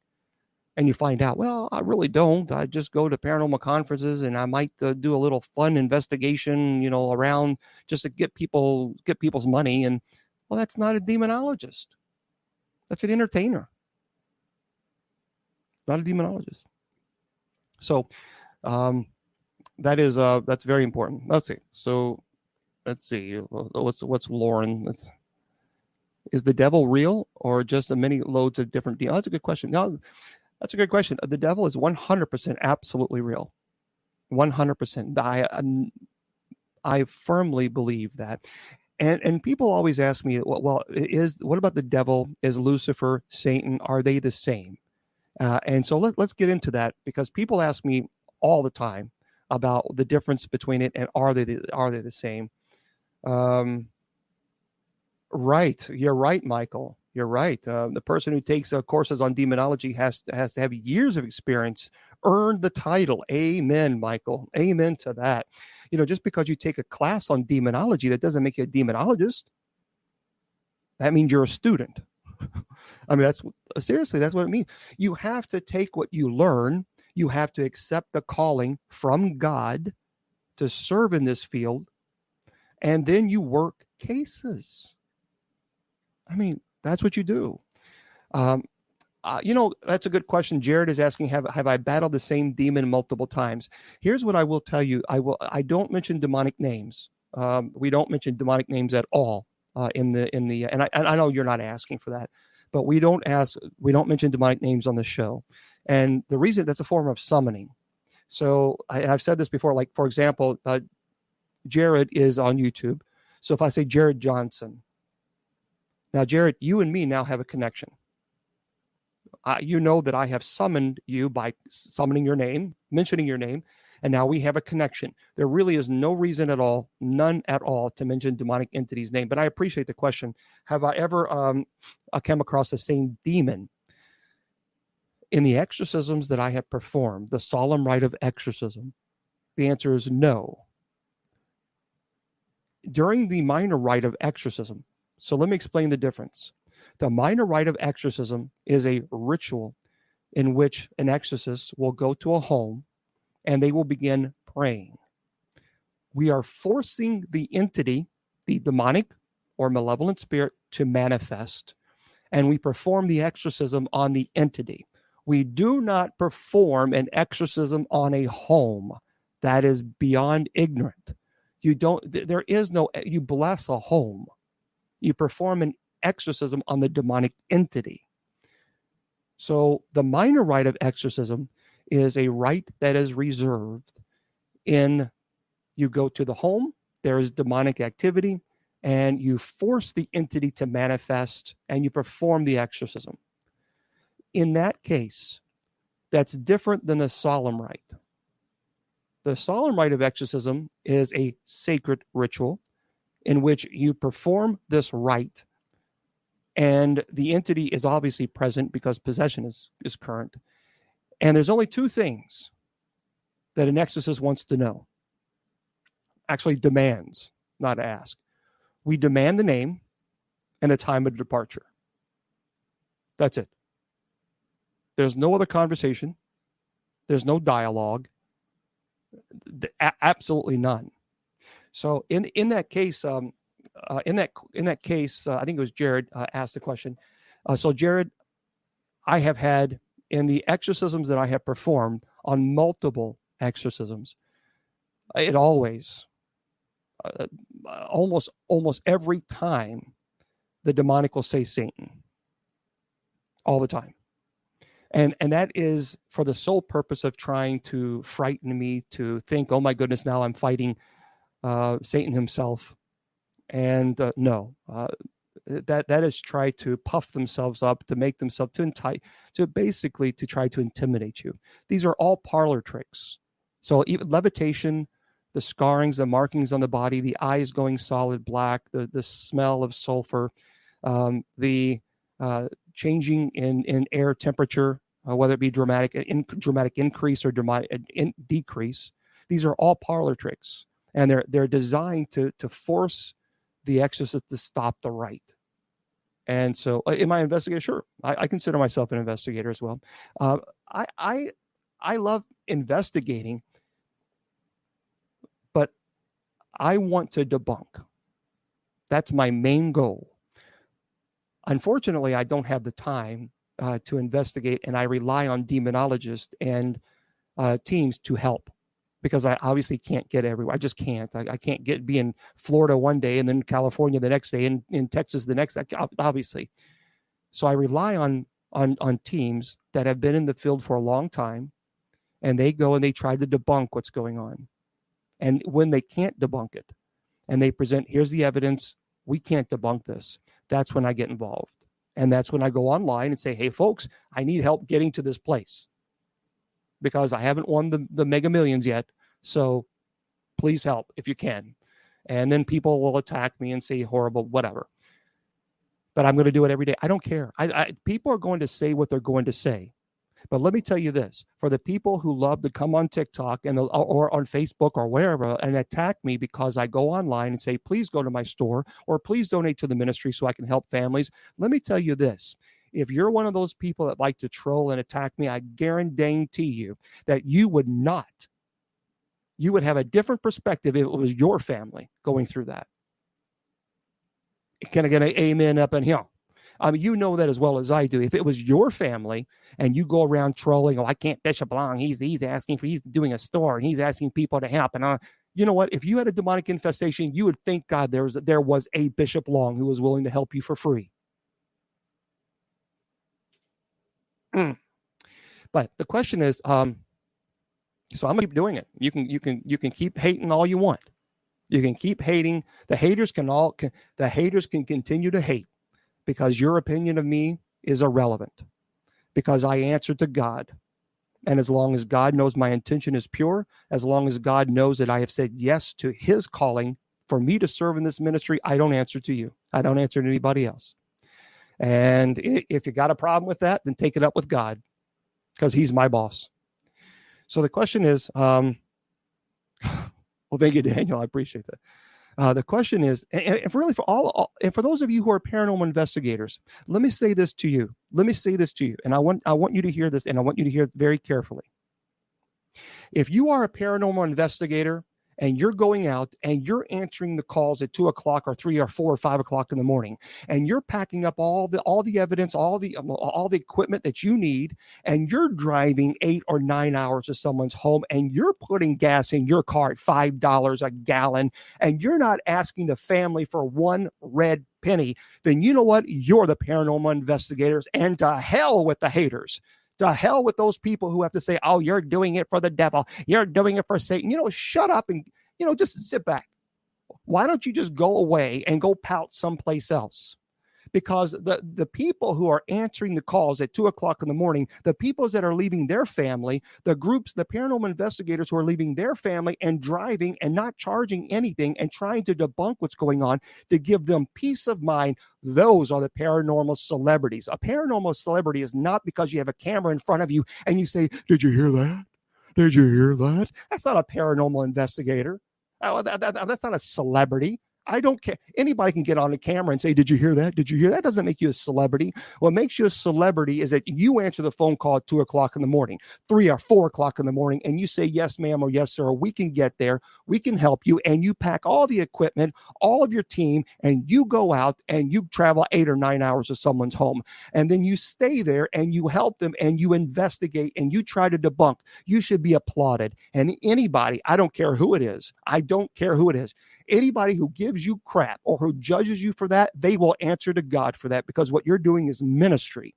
And you find out, well, I really don't. I just go to paranormal conferences and I might do a little fun investigation, around just to get people's money. And well, that's not a demonologist. That's an entertainer, not a demonologist. So that's very important. Let's see. So let's see. What's Lauren? Is the devil real, or just many loads of different demons? That's a good question. No, that's a good question. The devil is 100% absolutely real. 100%. I firmly believe that. And people always ask me, well, what about the devil? Is Lucifer, Satan, are they the same? And so let's get into that, because people ask me all the time about the difference between it and are they the same? Right. You're right, Michael. You're right. The person who takes courses on demonology has to have years of experience, earn the title. Amen, Michael. Amen to that. Just because you take a class on demonology, that doesn't make you a demonologist. That means you're a student. I mean, that's what it means. You have to take what you learn. You have to accept the calling from God to serve in this field, and then you work cases. I mean, that's what you do. That's a good question. Jared is asking, have I battled the same demon multiple times? Here's what I will tell you. I don't mention demonic names. We don't mention demonic names at all and I know you're not asking for that, but we don't mention demonic names on the show. And the reason, that's a form of summoning. So I've said this before, like, for example, Jared is on YouTube. So if I say Jared Johnson, now, Jared, you and me now have a connection. You know that I have summoned you by summoning your name, mentioning your name, and now we have a connection. There really is no reason at all, none at all, to mention demonic entity's name. But I appreciate the question. Have I ever come across the same demon? In the exorcisms that I have performed, the solemn rite of exorcism, the answer is no. During the minor rite of exorcism, so let me explain the difference. The minor rite of exorcism is a ritual in which an exorcist will go to a home and they will begin praying. We are forcing the entity, the demonic or malevolent spirit, to manifest, and we perform the exorcism on the entity. We do not perform an exorcism on a home. That is beyond ignorant. You bless a home. You perform an exorcism on the demonic entity. So the minor rite of exorcism is a rite that is reserved in, you go to the home, there is demonic activity, and you force the entity to manifest, and you perform the exorcism. In that case, that's different than the solemn rite. The solemn rite of exorcism is a sacred ritual in which you perform this rite, and the entity is obviously present because possession is current. And there's only two things that an exorcist wants to know. Actually demands, not ask. We demand the name and the time of departure. That's it. There's no other conversation. There's no dialogue. Absolutely none. So in that case, I think it was Jared asked the question. So Jared, I have had, in the exorcisms that I have performed on multiple exorcisms, it always, almost every time, the demonic will say Satan. All the time. And that is for the sole purpose of trying to frighten me to think, oh my goodness, now I'm fighting Satan himself. And no, that is try to puff themselves up, to make themselves to basically to try to intimidate you. These are all parlor tricks. So even levitation, the scarrings, the markings on the body, the eyes going solid black, the smell of sulfur, the changing in air temperature, whether it be dramatic increase or dramatic decrease. These are all parlor tricks, and they're designed to force the exorcist to stop the rite. And so, am I an investigator? Sure, I consider myself an investigator as well. I love investigating, but I want to debunk. That's my main goal. Unfortunately, I don't have the time to investigate, and I rely on demonologists and teams to help, because I obviously can't get everywhere. I just can't. I can't be in Florida one day and then California the next day and in Texas the next, obviously. So I rely on teams that have been in the field for a long time, and they go and they try to debunk what's going on. And when they can't debunk it and they present, here's the evidence, we can't debunk this, that's when I get involved. And that's when I go online and say, hey, folks, I need help getting to this place, because I haven't won the Mega Millions yet. So please help if you can. And then people will attack me and say horrible, whatever. But I'm going to do it every day. I don't care. People are going to say what they're going to say. But let me tell you this, for the people who love to come on TikTok or on Facebook or wherever and attack me because I go online and say, please go to my store or please donate to the ministry so I can help families. Let me tell you this. If you're one of those people that like to troll and attack me, I guarantee you that you would have a different perspective if it was your family going through that. Can I get an amen up in here? I mean, you know that as well as I do. If it was your family and you go around trolling, oh, I can't Bishop Long. He's doing a store and he's asking people to help. And you know what? If you had a demonic infestation, you would thank God there was a Bishop Long who was willing to help you for free. But the question is, so I'm gonna keep doing it. You can keep hating all you want. You can keep hating. The haters can continue to hate, because your opinion of me is irrelevant, because I answer to God. And as long as God knows my intention is pure, as long as God knows that I have said yes to his calling for me to serve in this ministry, I don't answer to you. I don't answer to anybody else. And if you got a problem with that, then take it up with God, because he's my boss. So the question is, well, thank you, Daniel. I appreciate that. The question is, and really and for those of you who are paranormal investigators, let me say this to you. And I want you to hear this, and I want you to hear it very carefully. If you are a paranormal investigator and you're going out and you're answering the calls at 2 o'clock or 3 or 4 or 5 o'clock in the morning, and you're packing up all the evidence, all the equipment that you need, and you're driving 8 or 9 hours to someone's home, and you're putting gas in your car at $5 a gallon, and you're not asking the family for one red penny, then you know what? You're the paranormal investigators, and to hell with the haters. To hell with those people who have to say, oh, you're doing it for the devil. You're doing it for Satan. Shut up and, just sit back. Why don't you just go away and go pout someplace else? Because the people who are answering the calls at 2 o'clock in the morning, the people that are leaving their family, the paranormal investigators who are leaving their family and driving and not charging anything and trying to debunk what's going on to give them peace of mind, those are the paranormal celebrities. A paranormal celebrity is not because you have a camera in front of you and you say, did you hear that? Did you hear that? That's not a paranormal investigator. That's not a celebrity. I don't care. Anybody can get on the camera and say, did you hear that? Did you hear that? Doesn't make you a celebrity. What makes you a celebrity is that you answer the phone call at 2 o'clock in the morning, 3 or 4 o'clock in the morning, and you say, yes, ma'am, or yes, sir, or we can get there. We can help you. And you pack all the equipment, all of your team, and you go out and you travel 8 or 9 hours to someone's home. And then you stay there and you help them and you investigate and you try to debunk. You should be applauded. And anybody, I don't care who it is. Anybody who gives you crap or who judges you for that, they will answer to God for that, because what you're doing is ministry.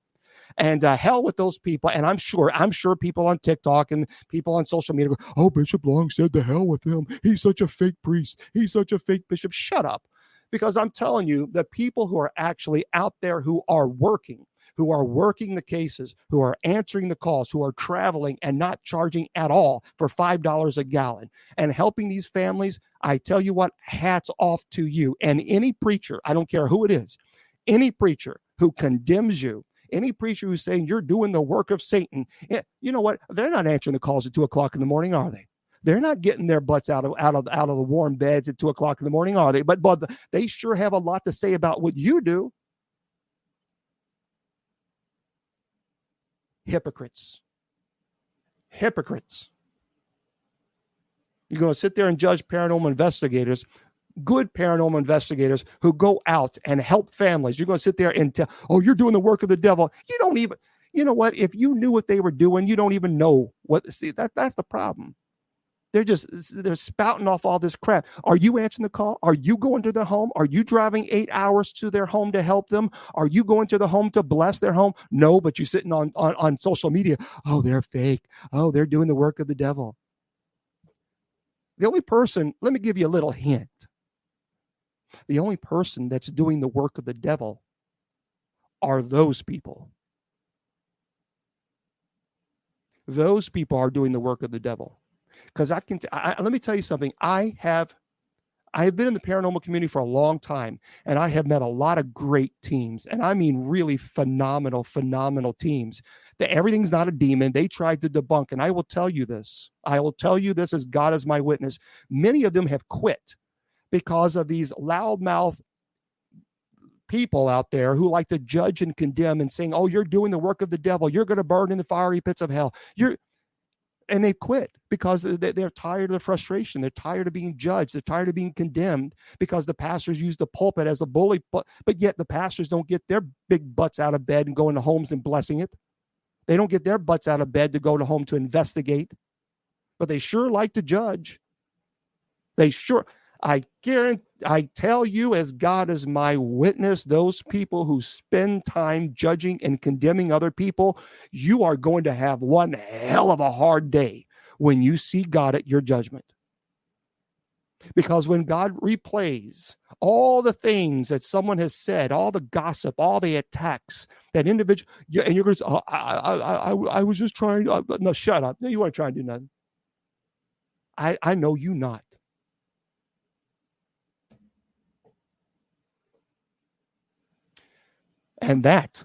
And hell with those people. And I'm sure people on TikTok and people on social media go, oh, Bishop Long said to hell with him. He's such a fake priest. He's such a fake bishop. Shut up. Because I'm telling you, the people who are actually out there who are working the cases, who are answering the calls, who are traveling and not charging at all for $5 a gallon and helping these families, I tell you what, hats off to you. And any preacher, I don't care who it is, any preacher who condemns you, any preacher who's saying you're doing the work of Satan, you know what? They're not answering the calls at 2:00 in the morning, are they? They're not getting their butts out of the warm beds at 2:00 in the morning, are they? But they sure have a lot to say about what you do. Hypocrites. Hypocrites. You're going to sit there and judge paranormal investigators, good paranormal investigators who go out and help families. You're going to sit there and tell, oh, you're doing the work of the devil. You don't even, you know what? If you knew what they were doing, you don't even know what. See, that's the problem. They're spouting off all this crap. Are you answering the call? Are you going to their home? Are you driving 8 hours to their home to help them? Are you going to the home to bless their home? No, but you're sitting on social media. Oh, they're fake. Oh, they're doing the work of the devil. The only person, let me give you a little hint. The only person that's doing the work of the devil are those people. Those people are doing the work of the devil. Because let me tell you something. I have been in the paranormal community for a long time, and I have met a lot of great teams, and I mean really phenomenal teams. That everything's not a demon. They tried to debunk, and I will tell you this. I will tell you this as God is my witness. Many of them have quit because of these loudmouth people out there who like to judge and condemn and saying, "Oh, you're doing the work of the devil. You're going to burn in the fiery pits of hell." And they quit because they're tired of the frustration. They're tired of being judged. They're tired of being condemned because the pastors use the pulpit as a bully. But yet the pastors don't get their big butts out of bed and go into homes and blessing it. They don't get their butts out of bed to go to home to investigate. But they sure like to judge. I tell you, as God is my witness, those people who spend time judging and condemning other people, you are going to have one hell of a hard day when you see God at your judgment. Because when God replays all the things that someone has said, all the gossip, all the attacks, that individual, and you're going to say, oh, I was just trying, no, shut up. No, you weren't trying to do nothing. I know you not. And that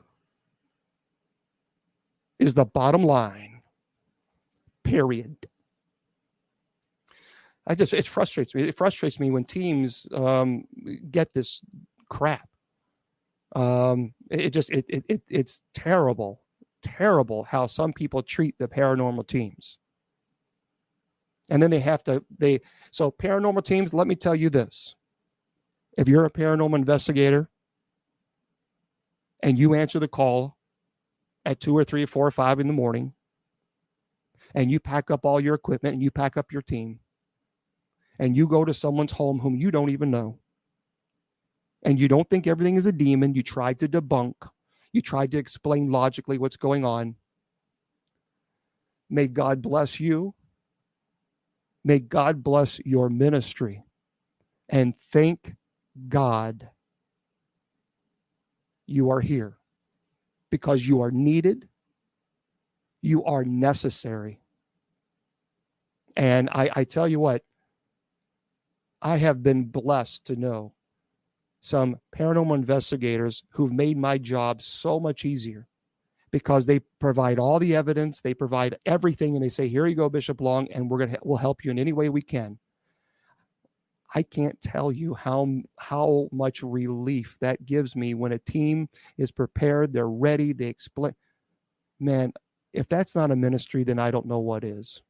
is the bottom line, period. It frustrates me. It frustrates me when teams get this crap. It's terrible how some people treat the paranormal teams. And then so paranormal teams, let me tell you this. If you're a paranormal investigator, and you answer the call at 2 or 3 or 4 or 5 in the morning, and you pack up all your equipment and you pack up your team, and you go to someone's home whom you don't even know, and you don't think everything is a demon, you tried to debunk, you tried to explain logically what's going on. May God bless you. May God bless your ministry. And thank God you are here, because you are needed, you are necessary. And I tell you what, I have been blessed to know some paranormal investigators who've made my job so much easier, because they provide all the evidence, they provide everything, and they say, here you go, Bishop Long, and we'll help you in any way we can. I can't tell you how much relief that gives me when a team is prepared, they're ready, they explain. Man, if that's not a ministry, then I don't know what is.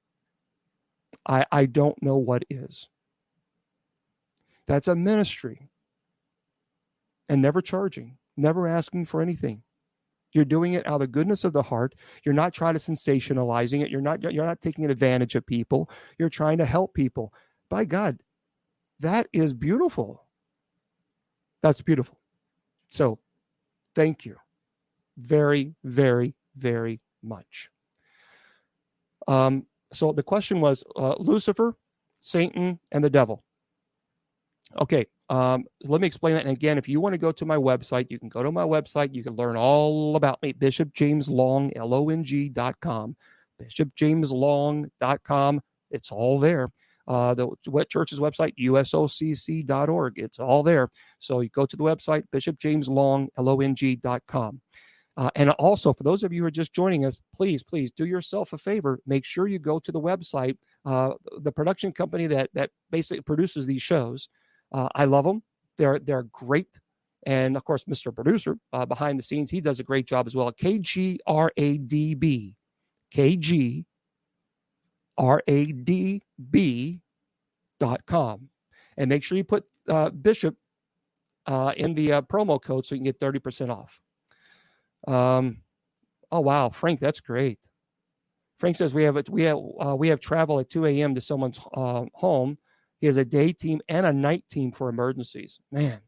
I don't know what is. That's a ministry. And never charging, never asking for anything. You're doing it out of the goodness of the heart. You're not trying to sensationalizing it. You're not taking advantage of people. You're trying to help people. By God, that is beautiful. That's beautiful. So, thank you. very, very, very much. So the question was Lucifer, Satan, and the devil. Okay, let me explain that. And again, if you want to go to my website, you can go to my website. You can learn all about me, BishopJamesLong, LONG.com, BishopJamesLong.com. It's all there. The church's website, usocc.org. It's all there. So you go to the website, BishopJamesLong, LONG.com. And also, for those of you who are just joining us, please do yourself a favor. Make sure you go to the website, the production company that basically produces these shows. I love them. They're great. And of course, Mr. Producer behind the scenes, he does a great job as well. KGRADB, KGRADB.com. And make sure you put Bishop in the promo code so you can get 30% off. Oh wow, Frank, that's great. Frank says we have travel at 2 a.m. to someone's home. He has a day team and a night team for emergencies. Man,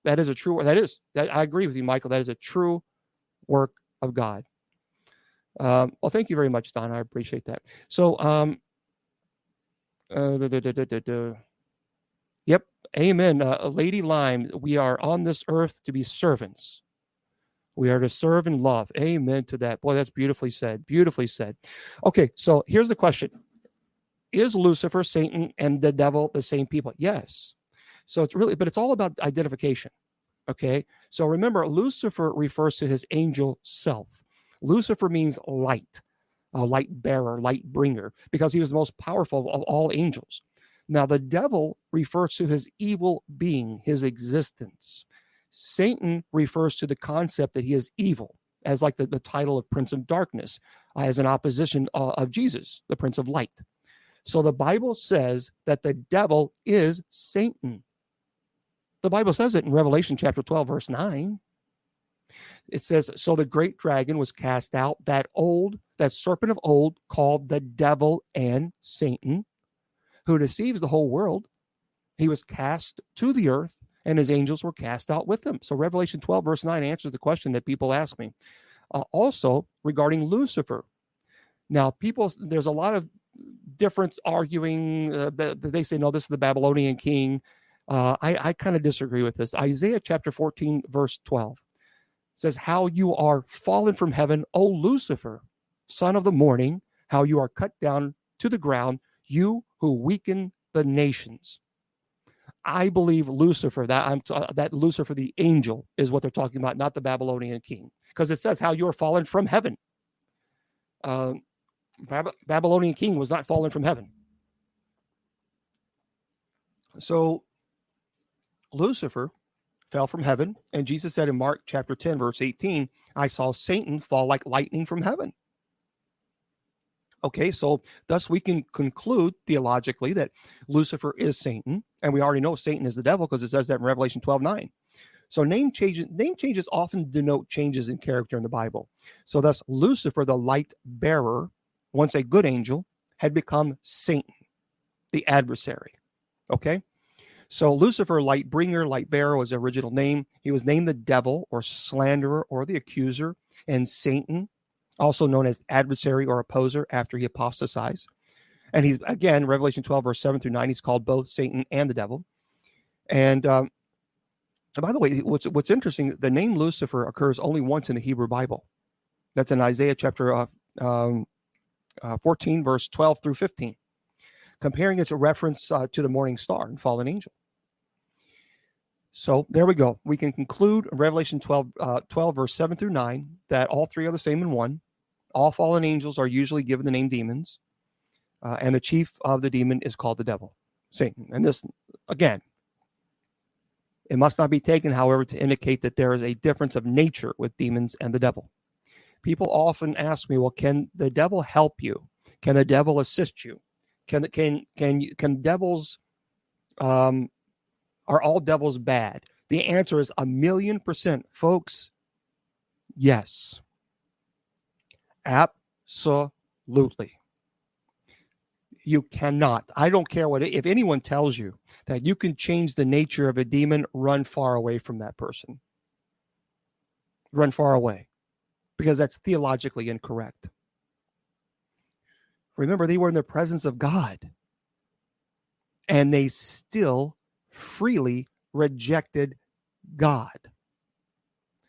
that is a true. I agree with you, Michael. That is a true work of God. Well, thank you very much, Don. I appreciate that. So, yep, amen. Lady Lime, we are on this earth to be servants. We are to serve and love. Amen to that. Boy, that's beautifully said. Beautifully said. Okay, so here's the question. Is Lucifer, Satan, and the devil the same people? Yes. So it's all about identification. Okay. So remember, Lucifer refers to his angel self. Lucifer means light, a light bearer, light bringer, because he was the most powerful of all angels. Now, the devil refers to his evil being, his existence. Satan refers to the concept that he is evil, as like the title of Prince of Darkness, as an opposition of Jesus, the Prince of Light. So the Bible says that the devil is Satan. The Bible says it in Revelation chapter 12, verse 9. It says, so the great dragon was cast out, that serpent of old called the devil and Satan, who deceives the whole world. He was cast to the earth, and his angels were cast out with him. So Revelation 12, verse 9 answers the question that people ask me. Also, regarding Lucifer. Now, there's a lot of difference arguing. They say, no, this is the Babylonian king. I kind of disagree with this. Isaiah chapter 14, verse 12 says, how you are fallen from heaven, O Lucifer, son of the morning, how you are cut down to the ground, you who weaken the nations. I believe Lucifer, that Lucifer, the angel, is what they're talking about, not the Babylonian king, because it says how you are fallen from heaven. Babylonian king was not fallen from heaven. So Lucifer fell from heaven, and Jesus said in Mark chapter 10, verse 18, I saw Satan fall like lightning from heaven. Okay, so thus we can conclude theologically that Lucifer is Satan, and we already know Satan is the devil because it says that in Revelation 12:9. So name changes often denote changes in character in the Bible. So thus Lucifer, the light bearer, once a good angel, had become Satan, the adversary. Okay? So Lucifer, light bringer, light bearer was the original name. He was named the devil or slanderer or the accuser, and Satan, also known as adversary or opposer after he apostatized. And he's, again, Revelation 12, verse 7 through 9, he's called both Satan and the devil. And by the way, what's interesting, the name Lucifer occurs only once in the Hebrew Bible. That's in Isaiah chapter 14, verse 12 through 15, comparing it to reference to the morning star and fallen angel. So there we go. We can conclude Revelation 12, verse 7 through 9, that all three are the same in one. All fallen angels are usually given the name demons, and the chief of the demon is called the devil, Satan. And this, again, it must not be taken, however, to indicate that there is a difference of nature with demons and the devil. People often ask me, well, can the devil help you? Can the devil assist you? Can devils, are all devils bad? The answer is 1,000,000%, folks. Yes. Absolutely. You cannot. I don't care if anyone tells you that you can change the nature of a demon, run far away from that person. Run far away. because that's theologically incorrect. Remember, they were in the presence of God, and they still freely rejected God.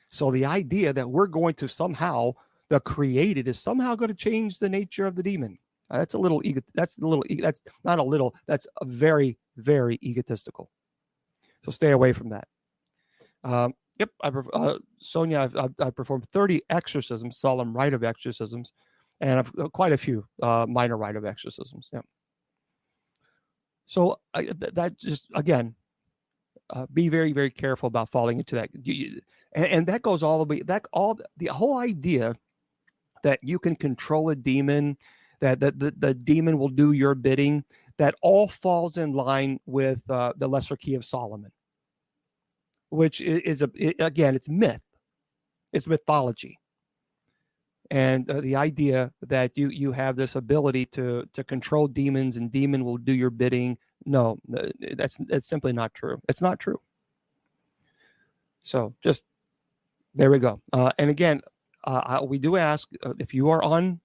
So the idea that we're going to somehow, the created is somehow going to change the nature of the demon. That's not a little, that's a very, very egotistical. So stay away from that. Yep, Sonia, I performed 30 exorcisms, solemn rite of exorcisms, and I've quite a few minor rite of exorcisms. Yeah. So that just, again, be very, very careful about falling into that. And that goes all the way, the whole idea that you can control a demon, that the demon will do your bidding, that all falls in line with the Lesser Key of Solomon, which is again, it's myth. It's mythology. And the idea that you have this ability to control demons and demon will do your bidding. No, that's simply not true. It's not true. So just, there we go. And again, we do ask if you are on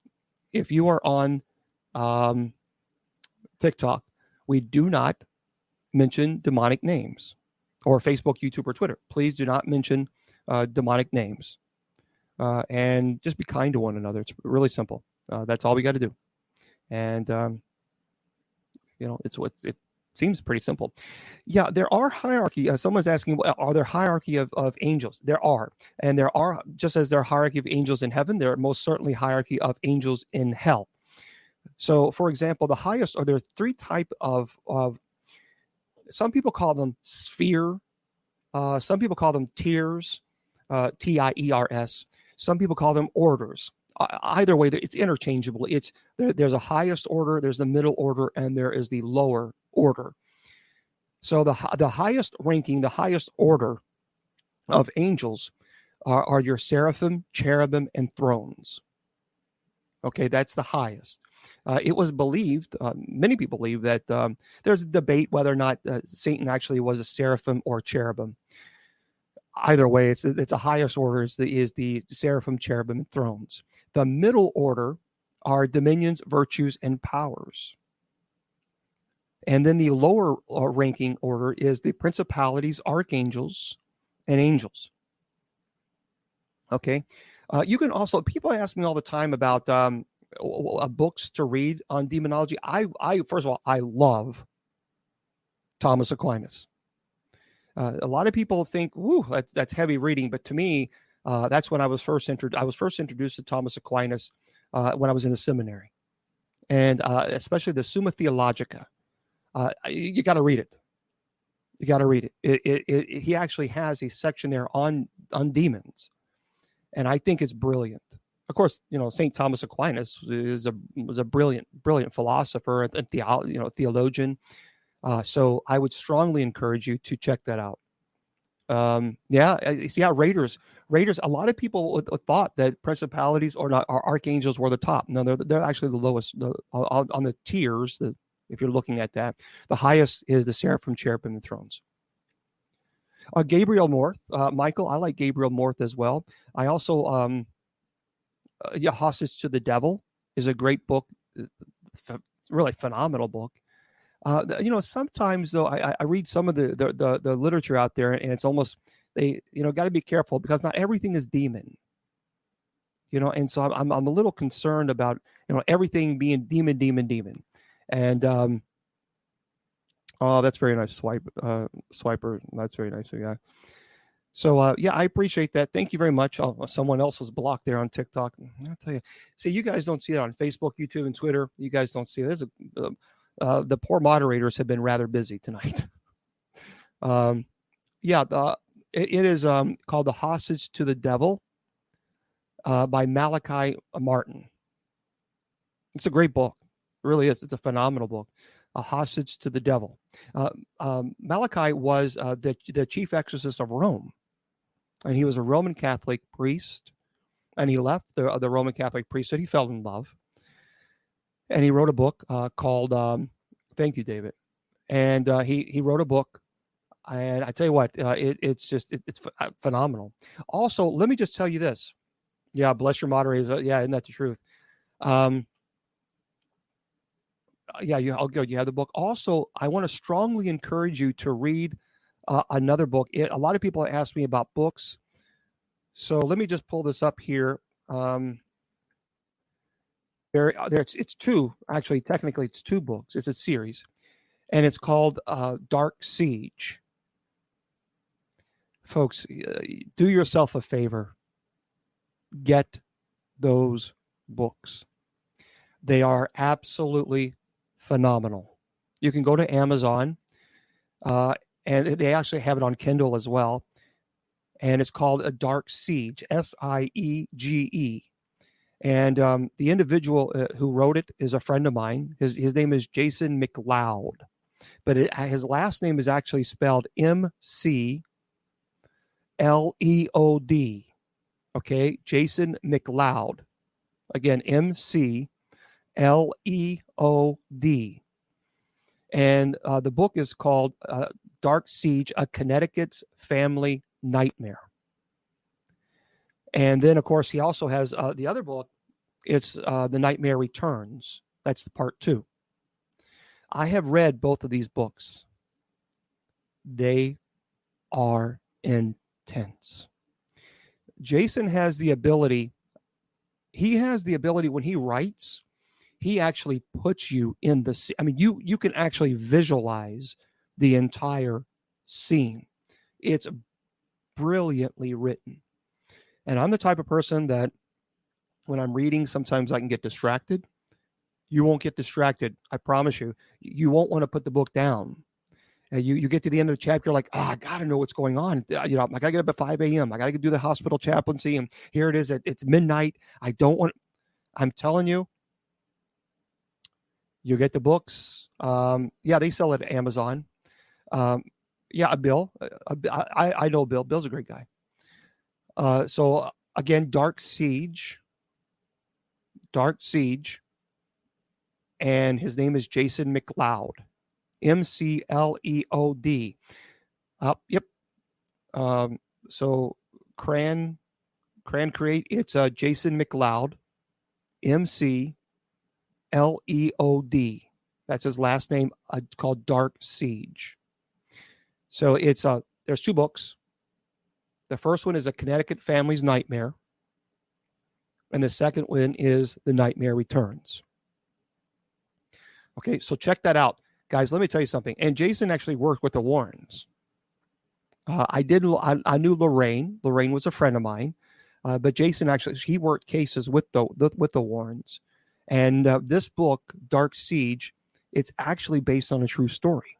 TikTok, we do not mention demonic names, or Facebook, YouTube, or Twitter. Please do not mention demonic names. And just be kind to one another. It's really simple. That's all we got to do. And, it seems pretty simple. Yeah, there are hierarchy. Someone's asking, are there hierarchy of angels? There are. And there are, just as there are hierarchy of angels in heaven, there are most certainly hierarchy of angels in hell. So, for example, the highest, or there are three type of some people call them sphere. Some people call them tiers, TIERS. Some people call them orders. Either way, it's interchangeable. There's a highest order, there's the middle order, and there is the lower order. So the highest ranking, the highest order of angels are your seraphim, cherubim, and thrones. Okay, that's the highest. It was believed, many people believe that there's a debate whether or not Satan actually was a seraphim or cherubim. Either way, it's a highest order is the seraphim, cherubim, and thrones. The middle order are dominions, virtues, and powers. And then the lower ranking order is the principalities, archangels, and angels. Okay. You can also, people ask me all the time about books to read on demonology. I first of all, I love Thomas Aquinas. A lot of people think, "Woo, that's heavy reading," but to me, that's when I was first introduced to Thomas Aquinas when I was in the seminary, and especially the Summa Theologica. You got to read it. You got to read it. He actually has a section there on demons, and I think it's brilliant. Of course, St. Thomas Aquinas was a brilliant philosopher and theologian. So I would strongly encourage you to check that out. Raiders. A lot of people thought that principalities or archangels were the top. No, they're actually the lowest on the tiers. If you're looking at that, the highest is the seraphim, cherubim, and thrones. Gabriel Morth, Michael, I like Gabriel Morth as well. I also, Hostage to the Devil is a great book, really phenomenal book. Sometimes though I read some of the literature out there, and it's almost, they got to be careful because not everything is demon. And so I'm a little concerned about everything being demon. And oh, that's very nice, Swiper. That's very nice of you. So I appreciate that. Thank you very much. Oh, someone else was blocked there on TikTok. I'll tell you. See, you guys don't see it on Facebook, YouTube, and Twitter. You guys don't see it. The poor moderators have been rather busy tonight. It is called The Hostage to the Devil by Malachi Martin. It's a great book. It really is. It's a phenomenal book. A Hostage to the Devil. Malachi was the chief exorcist of Rome, and he was a Roman Catholic priest, and he left the Roman Catholic priesthood. He fell in love, and he wrote a book called thank you, David. And he wrote a book, and I tell you what, it's phenomenal. Also, let me just tell you this. Yeah, bless your moderators. Yeah, isn't that the truth? Um, I'll go. You have the book. Also, I want to strongly encourage you to read another book. A lot of people ask me about books, so let me just pull this up here. It's two. Actually, technically, it's two books. It's a series, and it's called Dark Siege. Folks, do yourself a favor. Get those books. They are absolutely phenomenal. You can go to Amazon, and they actually have it on Kindle as well. And it's called A Dark Siege, Siege. And the individual who wrote it is a friend of mine. His name is Jason McLeod, but his last name is actually spelled McLeod. Okay, Jason McLeod. Again, McLeod. And the book is called Dark Siege, A Connecticut's Family Nightmare. And then, of course, he also has the other book. It's The Nightmare Returns. That's the part 2. I have read both of these books. They are intense. Jason has the ability. He has the ability when he writes, he actually puts you in the scene. I mean, you can actually visualize the entire scene. It's brilliantly written. And I'm the type of person that when I'm reading, sometimes I can get distracted. You won't get distracted. I promise you. You won't want to put the book down. And you get to the end of the chapter, like, I got to know what's going on. I got to get up at 5 a.m. I got to do the hospital chaplaincy. And here it is. It's midnight. I'm telling you, you get the books. They sell it at Amazon. Bill. I know Bill. Bill's a great guy. So again, Dark Siege, and his name is Jason McLeod, McLeod. Yep. So Cran Create. It's Jason McLeod, McLeod. That's his last name. Called Dark Siege. So it's there's two books. The first one is A Connecticut Family's Nightmare. And the second one is The Nightmare Returns. Okay, so check that out. Guys, let me tell you something. And Jason actually worked with the Warrens. I knew Lorraine. Lorraine was a friend of mine. But Jason he worked cases with the Warrens. And this book, Dark Siege, it's actually based on a true story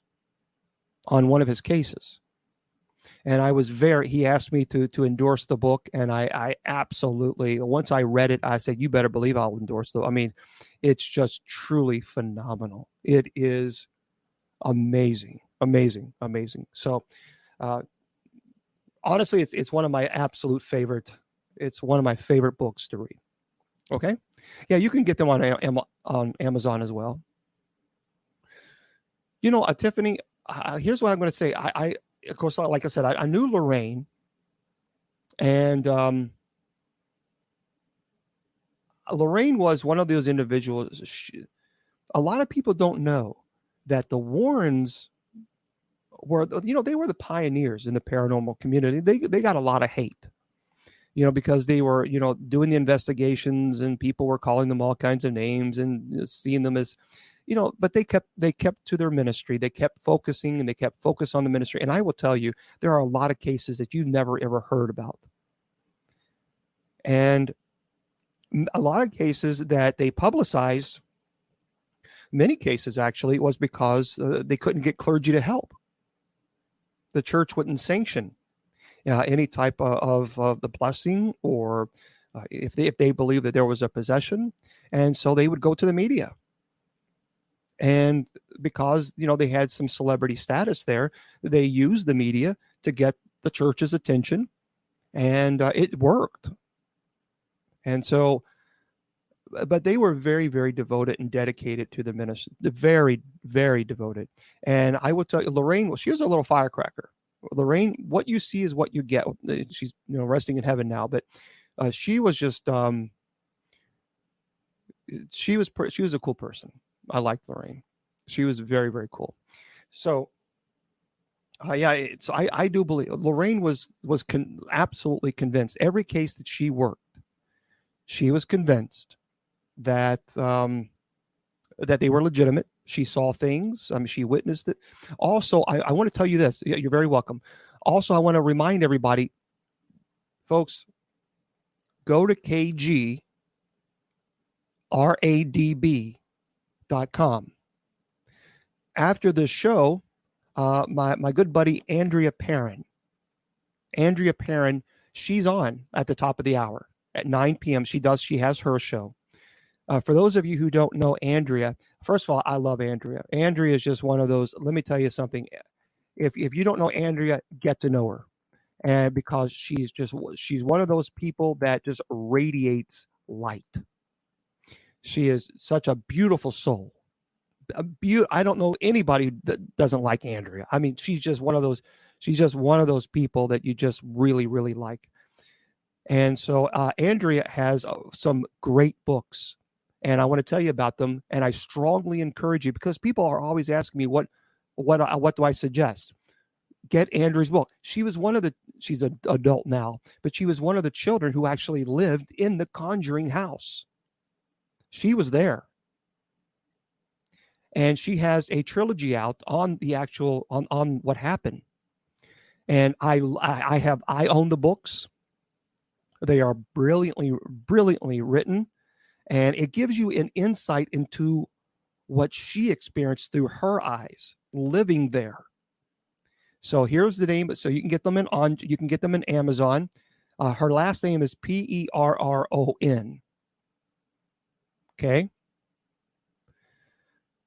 on one of his cases. And he asked me to endorse the book. And I absolutely, once I read it, I said, you better believe I'll endorse it. I mean, it's just truly phenomenal. It is amazing. So, honestly, it's one of my absolute favorite. It's one of my favorite books to read. Okay. Yeah. You can get them on Amazon as well. Tiffany, here's what I'm going to say. I of course, like I said, I knew Lorraine, and Lorraine was one of those individuals. A lot of people don't know that the Warrens were, they were the pioneers in the paranormal community. They got a lot of hate, because they were, doing the investigations, and people were calling them all kinds of names and seeing them as, but they kept to their ministry. They kept focusing, and they kept focus on the ministry. And I will tell you, there are a lot of cases that you've never ever heard about. And a lot of cases that they publicized, many cases actually, was because they couldn't get clergy to help. The church wouldn't sanction any type of the blessing, or if they believed that there was a possession. And so they would go to the media. And because, they had some celebrity status there, they used the media to get the church's attention, and it worked. And so, but they were very, very devoted and dedicated to the ministry, very, very devoted. And I will tell you, Lorraine, she was a little firecracker. Lorraine, what you see is what you get. She's, resting in heaven now, but She was just she was a cool person. I liked Lorraine. She was very, very cool. So so I do believe Lorraine was absolutely convinced. Every case that she worked, she was convinced that that they were legitimate. She saw things. I mean, she witnessed it. Also, I want to tell you this. You're very welcome. Also, I want to remind everybody, folks, go to kgradb.com. After the show, my good buddy Andrea Perrin, she's on at the top of the hour at 9 p.m. She has her show. For those of you who don't know Andrea, first of all, I love Andrea. Andrea is just one of those. Let me tell you something. If you don't know Andrea, get to know her, and because she's one of those people that just radiates light. She is such a beautiful soul. I don't know anybody that doesn't like Andrea. I mean, she's just one of those people that you just really, really like. And so Andrea has some great books, and I want to tell you about them. And I strongly encourage you, because people are always asking me what do I suggest? Get Andrea's book. She's an adult now, but she was one of the children who actually lived in the Conjuring house. She was there. And she has a trilogy out on the actual on what happened. And I own the books. They are brilliantly written, and it gives you an insight into what she experienced through her eyes living there. So here's the name. So you can get them in Amazon. Her last name is Perron. Okay.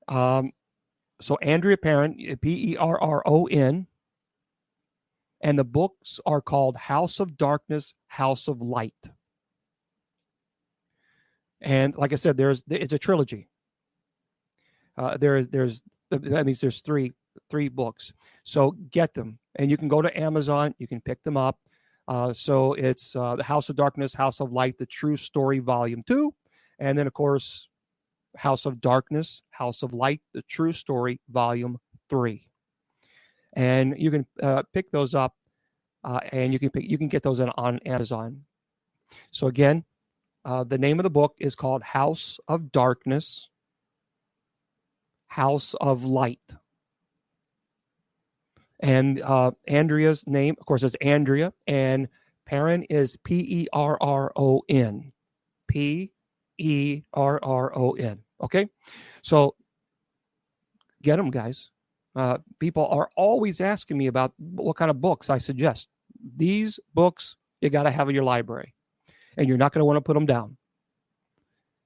So Andrea Perrin, Perron, and the books are called House of Darkness, House of Light. And like I said, it's a trilogy. That means there's three books. So get them, and you can go to Amazon. You can pick them up. So it's the House of Darkness, House of Light, the True Story, Volume 2, and then of course House of Darkness, House of Light, the True Story, Volume 3. And you can pick those up, and you can get those on Amazon. So again, the name of the book is called House of Darkness, House of Light. And Andrea's name, of course, is Andrea, and Perrin is Perron. Perron. Okay, so get them, guys. People are always asking me about what kind of books I suggest. These books you got to have in your library, and you're not going to want to put them down.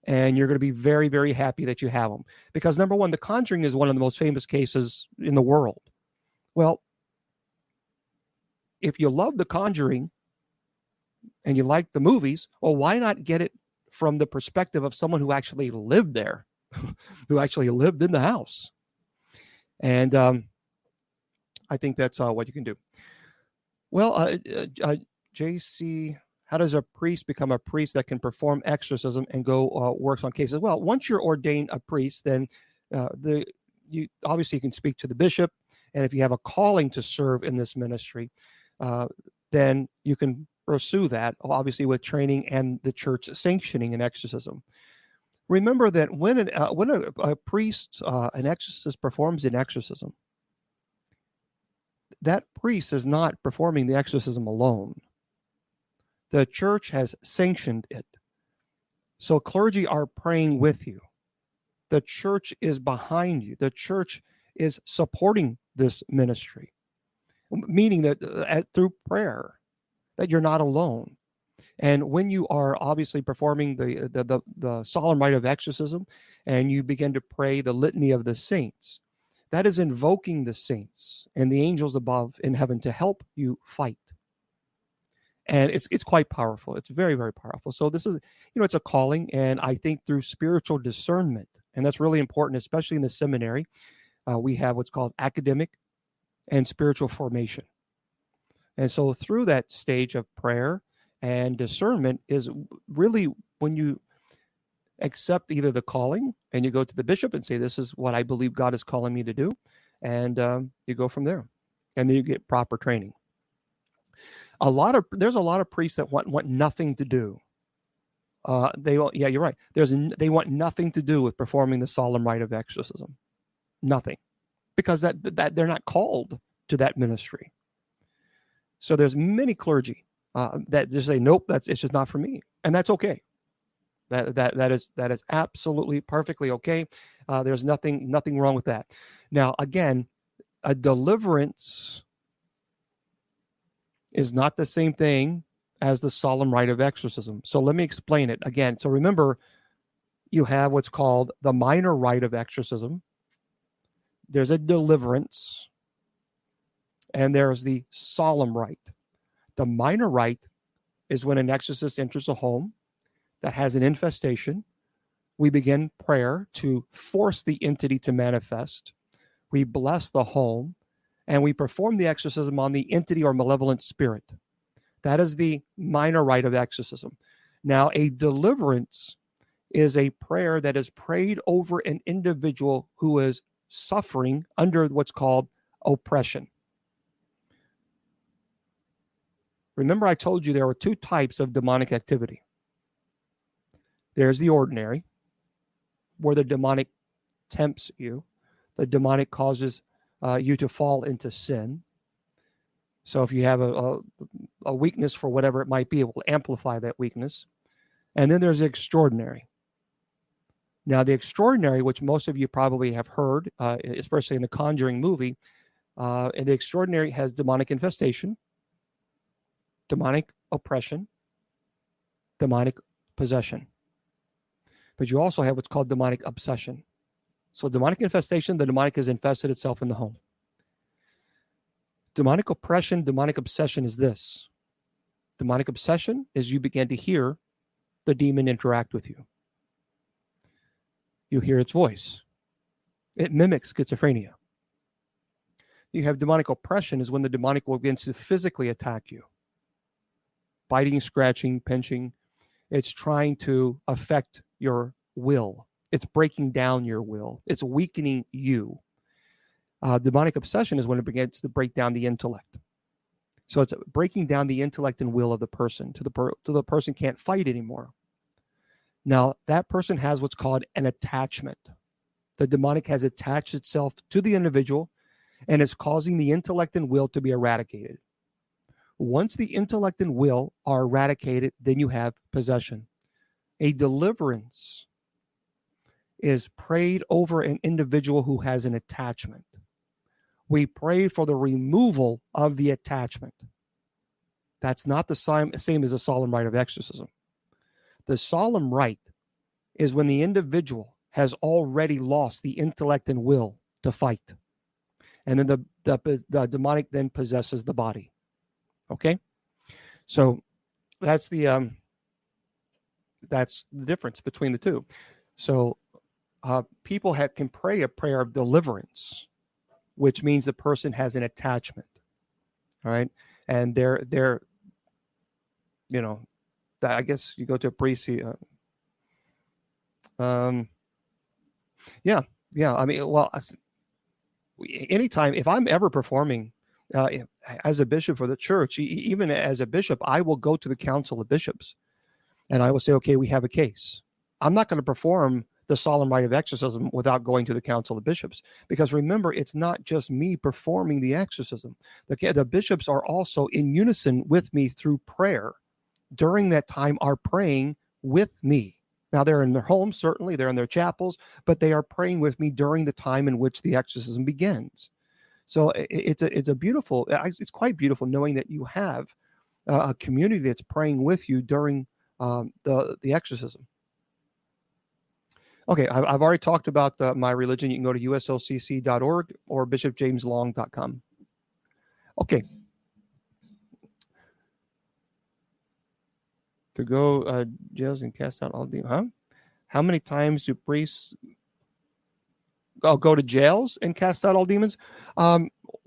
And you're going to be very, very happy that you have them, because number one, The Conjuring is one of the most famous cases in the world. Well, if you love The Conjuring and you like the movies, well, why not get it from the perspective of someone who actually lived there, who actually lived in the house? And I think that's what you can do. Well, JC, how does a priest become a priest that can perform exorcism and go works on cases? Well, once you're ordained a priest, then you obviously can speak to the bishop, and if you have a calling to serve in this ministry, then you can pursue that, obviously with training and the church sanctioning an exorcism. Remember that when a priest, an exorcist, performs an exorcism, that priest is not performing the exorcism alone. The church has sanctioned it. So clergy are praying with you. The church is behind you. The church is supporting this ministry, meaning that through prayer, that you're not alone. And when you are obviously performing the solemn rite of exorcism, and you begin to pray the litany of the saints, that is invoking the saints and the angels above in heaven to help you fight. And it's quite powerful. It's very, very powerful. So this is, it's a calling, and I think through spiritual discernment, and that's really important, especially in the seminary, we have what's called academic and spiritual formation. And so through that stage of prayer And discernment is really when you accept either the calling and you go to the bishop and say, this is what I believe God is calling me to do. And you go from there. And then you get proper training. There's a lot of priests that want nothing to do. Yeah, you're right. They want nothing to do with performing the solemn rite of exorcism. Nothing. Because that they're not called to that ministry. So there's many clergy that just say, nope, it's just not for me. And that's okay. That is absolutely perfectly okay. There's nothing wrong with that. Now, again, a deliverance is not the same thing as the solemn rite of exorcism. So let me explain it again. So remember, you have what's called the minor rite of exorcism. There's a deliverance, and there's the solemn rite. The minor rite is when an exorcist enters a home that has an infestation. We begin prayer to force the entity to manifest. We bless the home, and we perform the exorcism on the entity or malevolent spirit. That is the minor rite of exorcism. Now, a deliverance is a prayer that is prayed over an individual who is suffering under what's called oppression. Remember, I told you there were two types of demonic activity. There's the ordinary, where the demonic tempts you. The demonic causes you to fall into sin. So if you have a weakness for whatever it might be, it will amplify that weakness. And then there's the extraordinary. Now, the extraordinary, which most of you probably have heard, especially in the Conjuring movie, and the extraordinary has demonic infestation, demonic oppression, demonic possession. But you also have what's called demonic obsession. So demonic infestation, the demonic has infested itself in the home. Demonic oppression, demonic obsession is this. Demonic obsession is you begin to hear the demon interact with you. You hear its voice. It mimics schizophrenia. You have demonic oppression is when the demonic will begin to physically attack you. Biting, scratching, pinching. It's trying to affect your will. It's breaking down your will. It's weakening you. Demonic obsession is when it begins to break down the intellect. So it's breaking down the intellect and will of the person to the person can't fight anymore. Now, that person has what's called an attachment. The demonic has attached itself to the individual and is causing the intellect and will to be eradicated. Once the intellect and will are eradicated, then you have possession. A deliverance is prayed over an individual who has an attachment. We pray for the removal of the attachment. That's not the same as a solemn rite of exorcism. The solemn rite is when the individual has already lost the intellect and will to fight. And then the demonic then possesses the body. Okay? So that's the difference between the two. So people can pray a prayer of deliverance, which means the person has an attachment. All right? And they're I guess you go to a priest. I mean, well, anytime, if I'm ever performing as a bishop for the church, even as a bishop, I will go to the council of bishops and I will say, okay, we have a case. I'm not going to perform the solemn rite of exorcism without going to the council of bishops. Because remember, it's not just me performing the exorcism. The bishops are also in unison with me through prayer. During that time are praying with me. Now they're in their homes, certainly they're in their chapels, but they are praying with me during the time in which the exorcism begins. So it's quite beautiful knowing that you have a community that's praying with you during the exorcism. Okay, I've already talked about my religion. You can go to uslcc.org or bishopjameslong.com. Okay. To go jails and cast out all demons. Huh? How many times do priests go to jails and cast out all demons?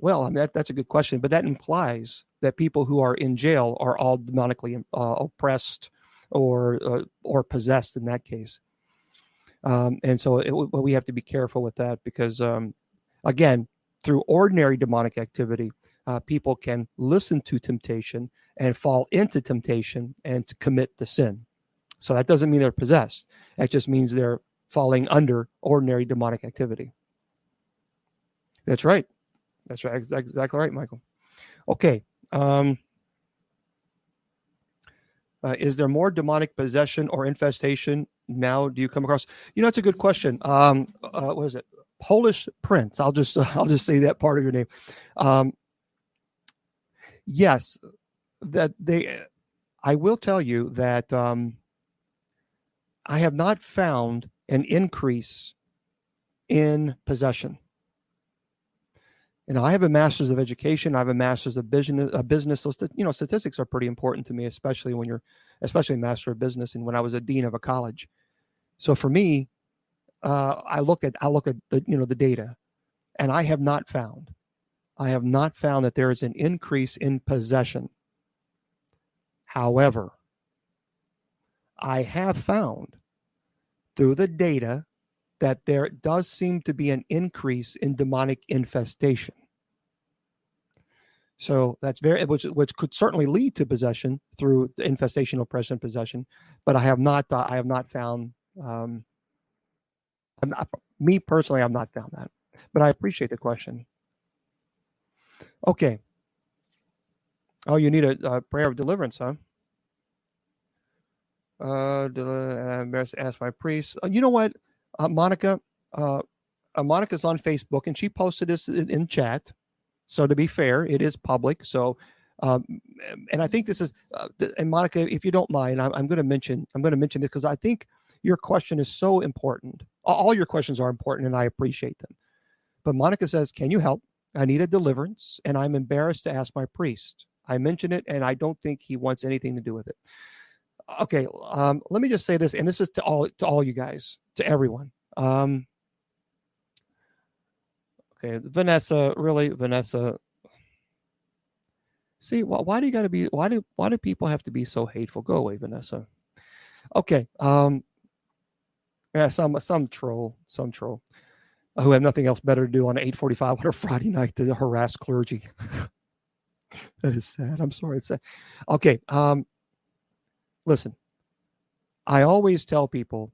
Well, I mean, that's a good question, but that implies that people who are in jail are all demonically oppressed or possessed in that case. And so we have to be careful with that because, again, through ordinary demonic activity, people can listen to temptation and fall into temptation and to commit the sin. So that doesn't mean they're possessed. That just means they're falling under ordinary demonic activity. That's right. That's right. Exactly right, Michael. Okay. Is there more demonic possession or infestation now? Do you come across? It's a good question. What is it? Polish Prince. I'll just say that part of your name. Yes, that they. I will tell you that I have not found an increase in possession. I have a master's of education. I have a master's of business. So, statistics are pretty important to me, especially when you're, especially a master of business. And when I was a dean of a college, so for me, I look at the data, and I have not found that there is an increase in possession. However, I have found through the data that there does seem to be an increase in demonic infestation. So that's which could certainly lead to possession through the infestation, oppression, possession. But I have not found. Me personally, I've not found that. But I appreciate the question. Okay. Oh, you need a prayer of deliverance, huh? I'm embarrassed to ask my priest. You know what? Monica, Monica's on Facebook, and she posted this in chat. So to be fair, it is public. So, and I think this is, and Monica, if you don't mind, I'm going to mention this because I think your question is so important. All your questions are important, and I appreciate them. But Monica says, "Can you help? I need a deliverance, and I'm embarrassed to ask my priest." I mentioned it, and I don't think he wants anything to do with it. Okay, let me just say this, and this is to all you guys, to everyone. Okay, Vanessa, really, Vanessa. See, why do you got to be? Why do people have to be so hateful? Go away, Vanessa. Okay, yeah, some troll who have nothing else better to do on 8:45 on a Friday night to harass clergy. That is sad. I'm sorry, it's sad. Okay, listen, I always tell people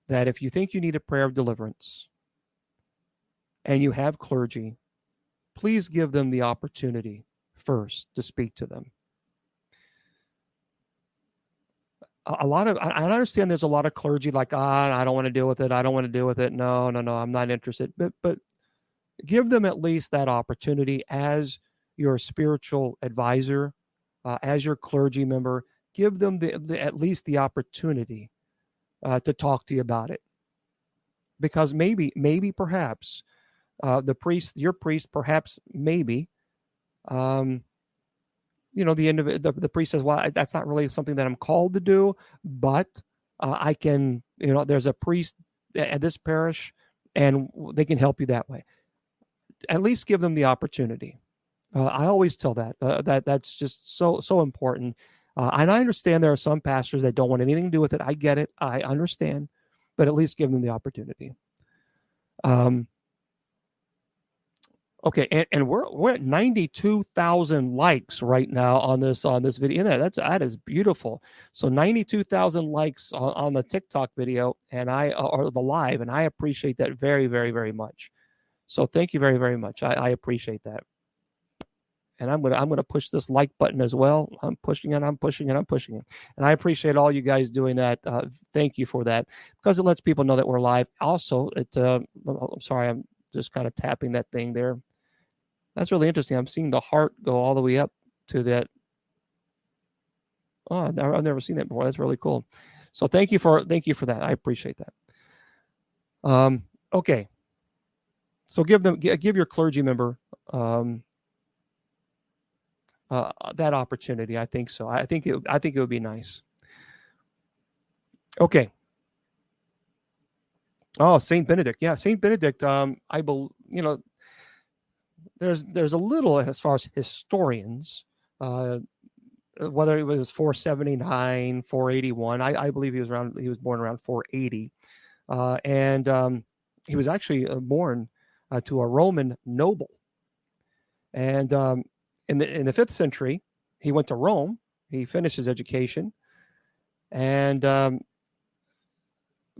that if you think you need a prayer of deliverance and you have clergy, please give them the opportunity first to speak to them. I understand there's a lot of clergy like, I don't want to deal with it. I don't want to deal with it. No, I'm not interested. But give them at least that opportunity as your spiritual advisor, as your clergy member. Give them at least the opportunity to talk to you about it, because maybe perhaps your priest, perhaps maybe, the priest says, well, that's not really something that I'm called to do, but I can, there's a priest at this parish, and they can help you that way. At least give them the opportunity. I always tell that's just so important. And I understand there are some pastors that don't want anything to do with it. I get it. I understand, but at least give them the opportunity. Okay, and we're at 92,000 likes right now on this video. That is beautiful. So 92,000 likes on the TikTok video or the live, and I appreciate that very, very, very much. So thank you very, very much. I appreciate that. And I'm gonna push this like button as well. I'm pushing it, and I appreciate all you guys doing that. Thank you for that, because it lets people know that we're live. Also, I'm sorry, I'm just kind of tapping that thing there. That's really interesting. I'm seeing the heart go all the way up to that. Oh, I've never seen that before. That's really cool. So thank you for that. I appreciate that. Okay. So give your clergy member that opportunity. I think so. I think it would be nice. Okay. Oh, Saint Benedict. Yeah, Saint Benedict. there's a little as far as historians, whether it was 479, 481. I believe he was born around 480, and he was actually born to a Roman noble. And in the 5th century, he went to Rome. He finished his education, and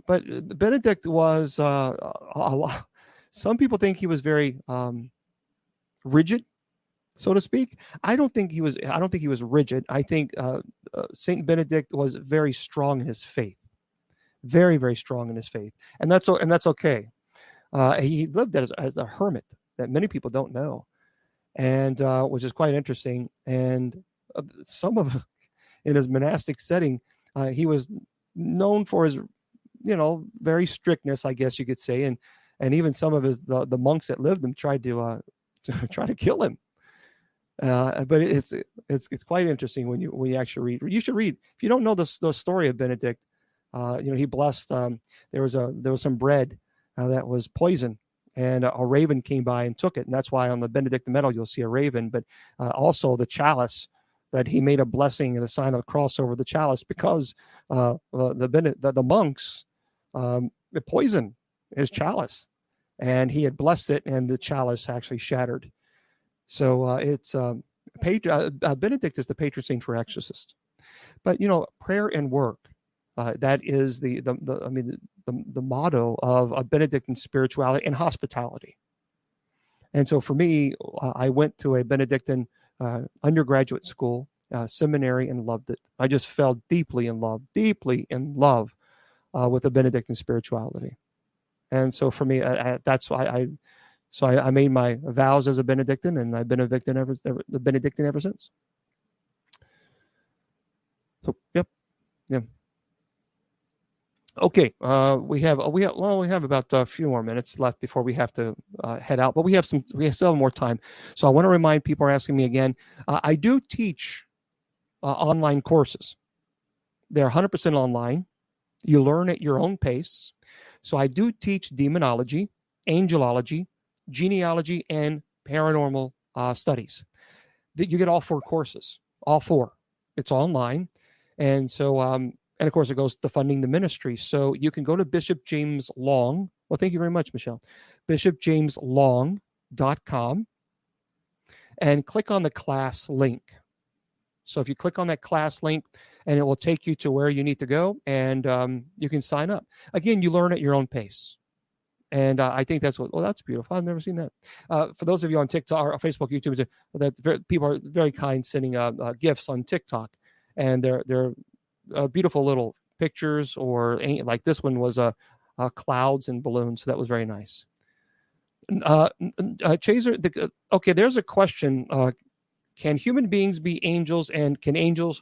but Benedict was a lot. Some people think he was very rigid, so to speak. I don't think he was rigid. I think Saint Benedict was very strong in his faith, very, very strong in his faith, and that's okay. He lived as a hermit that many people don't know, and which is quite interesting. And some of in his monastic setting, he was known for his, very strictness, I guess you could say, and even some of the monks that lived him tried to try to kill him. But it's quite interesting when you actually read. You should read if you don't know the story of Benedict. He blessed. There was some bread that was poison, and a raven came by and took it, and that's why on the Benedictine medal you'll see a raven. But also the chalice, that he made a blessing and a sign of the cross over the chalice, because the monks the poison his chalice, and he had blessed it, and the chalice actually shattered. So it's Benedict is the patron saint for exorcists. But prayer and work, that is the motto of a Benedictine spirituality and hospitality. And so for me, I went to a Benedictine undergraduate school, seminary, and loved it. I just fell deeply in love with the Benedictine spirituality. And so for me, that's why I made my vows as a Benedictine, and I've been a Benedictine ever since. So, yep. Yeah. Okay. We have about a few more minutes left before we have to head out, but we still have more time. So I want to remind people are asking me again. I do teach online courses. They're 100% online. You learn at your own pace. So I do teach demonology, angelology, genealogy, and paranormal studies. You get all 4 courses, all 4. It's online. And so, and of course, it goes to funding the ministry. So you can go to Bishop James Long. Well, thank you very much, Michelle. BishopJamesLong.com and click on the class link. So if you click on that class link, and it will take you to where you need to go, and you can sign up. Again, you learn at your own pace. And I think that's that's beautiful. I've never seen that. For those of you on TikTok or Facebook, YouTube, people are very kind sending gifts on TikTok, and they're beautiful little pictures, or like this one was clouds and balloons. So that was very nice. Chaser, okay, there's a question. Can human beings be angels, and can angels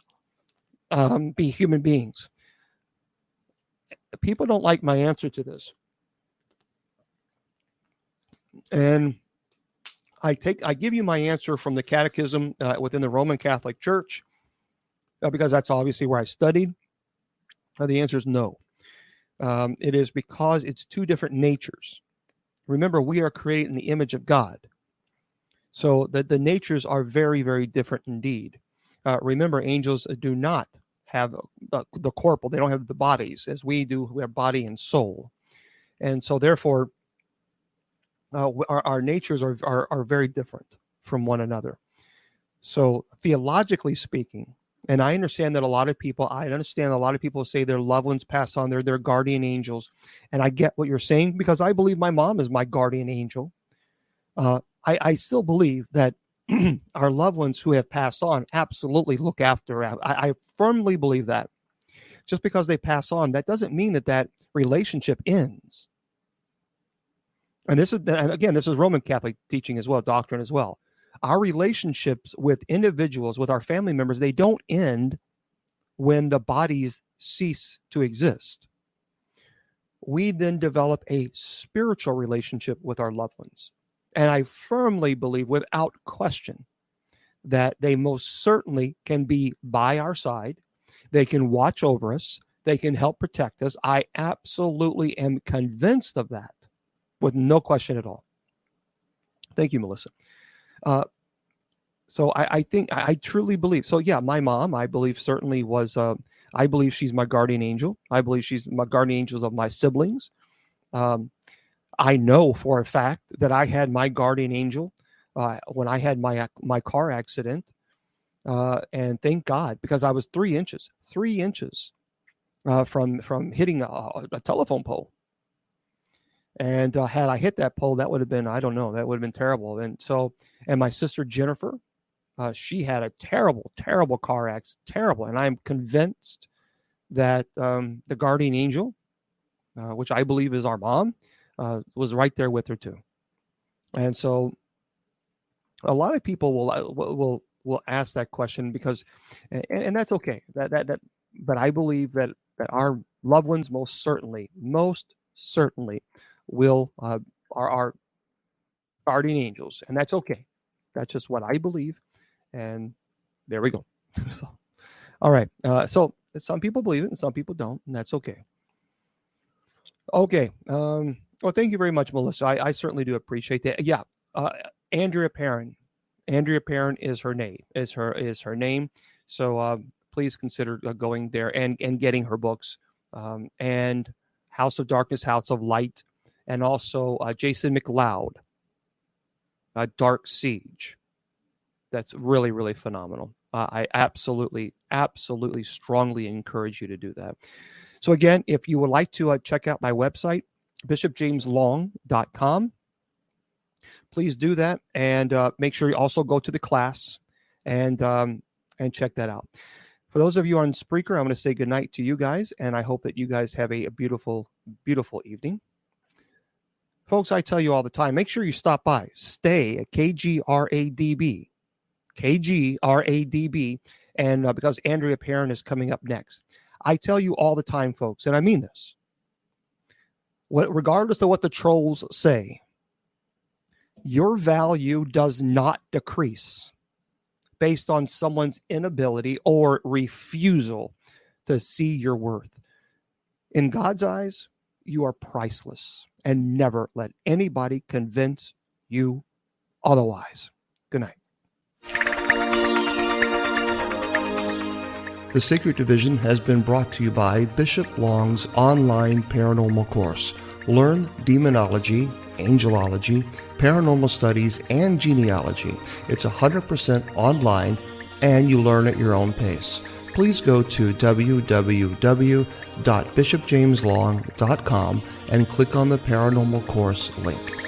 be human beings? People don't like my answer to this. And I give you my answer from the Catechism within the Roman Catholic Church, because that's obviously where I studied. The answer is no. It is because it's 2 different natures. Remember, we are created in the image of God. So the natures are very, very different indeed. Remember, angels do not have the corporal. They don't have the bodies as we do. We have body and soul. And so therefore, our natures are very different from one another. So theologically speaking, and I understand a lot of people say their loved ones pass on, their guardian angels. And I get what you're saying, because I believe my mom is my guardian angel. I still believe that our loved ones who have passed on absolutely look after. I firmly believe that. Just because they pass on, that doesn't mean that relationship ends. And this is Roman Catholic teaching as well, doctrine as well. Our relationships with individuals, with our family members, they don't end when the bodies cease to exist. We then develop a spiritual relationship with our loved ones. And I firmly believe, without question, that they most certainly can be by our side. They can watch over us. They can help protect us. I absolutely am convinced of that, with no question at all. Thank you, Melissa. So I think I truly believe. So yeah, my mom, I believe, certainly was. I believe she's my guardian angel. I believe she's my guardian angels of my siblings. I know for a fact that I had my guardian angel when I had my car accident, and thank God, because I was 3 inches from hitting a telephone pole. And had I hit that pole, that would have been, I don't know, that would have been terrible. And my sister Jennifer, she had a terrible, terrible car accident, terrible. And I'm convinced that the guardian angel, which I believe is our mom, was right there with her too. And so a lot of people will ask that question because, and that's okay. But I believe that our loved ones most certainly will are our guardian angels, and that's okay. That's just what I believe, and there we go. So, all right. So some people believe it, and some people don't, and that's okay. Okay. Well, thank you very much, Melissa. I certainly do appreciate that. Yeah. Andrea Perrin. Andrea Perrin is her name. Is her name. So please consider going there and getting her books, and House of Darkness, House of Light, and also Jason McLeod, Dark Siege. That's really, really phenomenal. I absolutely strongly encourage you to do that. So again, if you would like to check out my website, bishopjameslong.com, please do that, and make sure you also go to the class and check that out. For those of you on Spreaker, I'm going to say goodnight to you guys, and I hope that you guys have a beautiful, beautiful evening. Folks, I tell you all the time, make sure you stop by. Stay at KGRADB, and because Andrea Perrin is coming up next. I tell you all the time, folks, and I mean this, regardless of what the trolls say, your value does not decrease based on someone's inability or refusal to see your worth. In God's eyes, you are priceless, and never let anybody convince you otherwise. Good night. The Sacred Division has been brought to you by Bishop Long's online paranormal course. Learn demonology, angelology, paranormal studies, and genealogy. It's 100% online, and you learn at your own pace. Please go to www.bishopjameslong.com and click on the paranormal course link.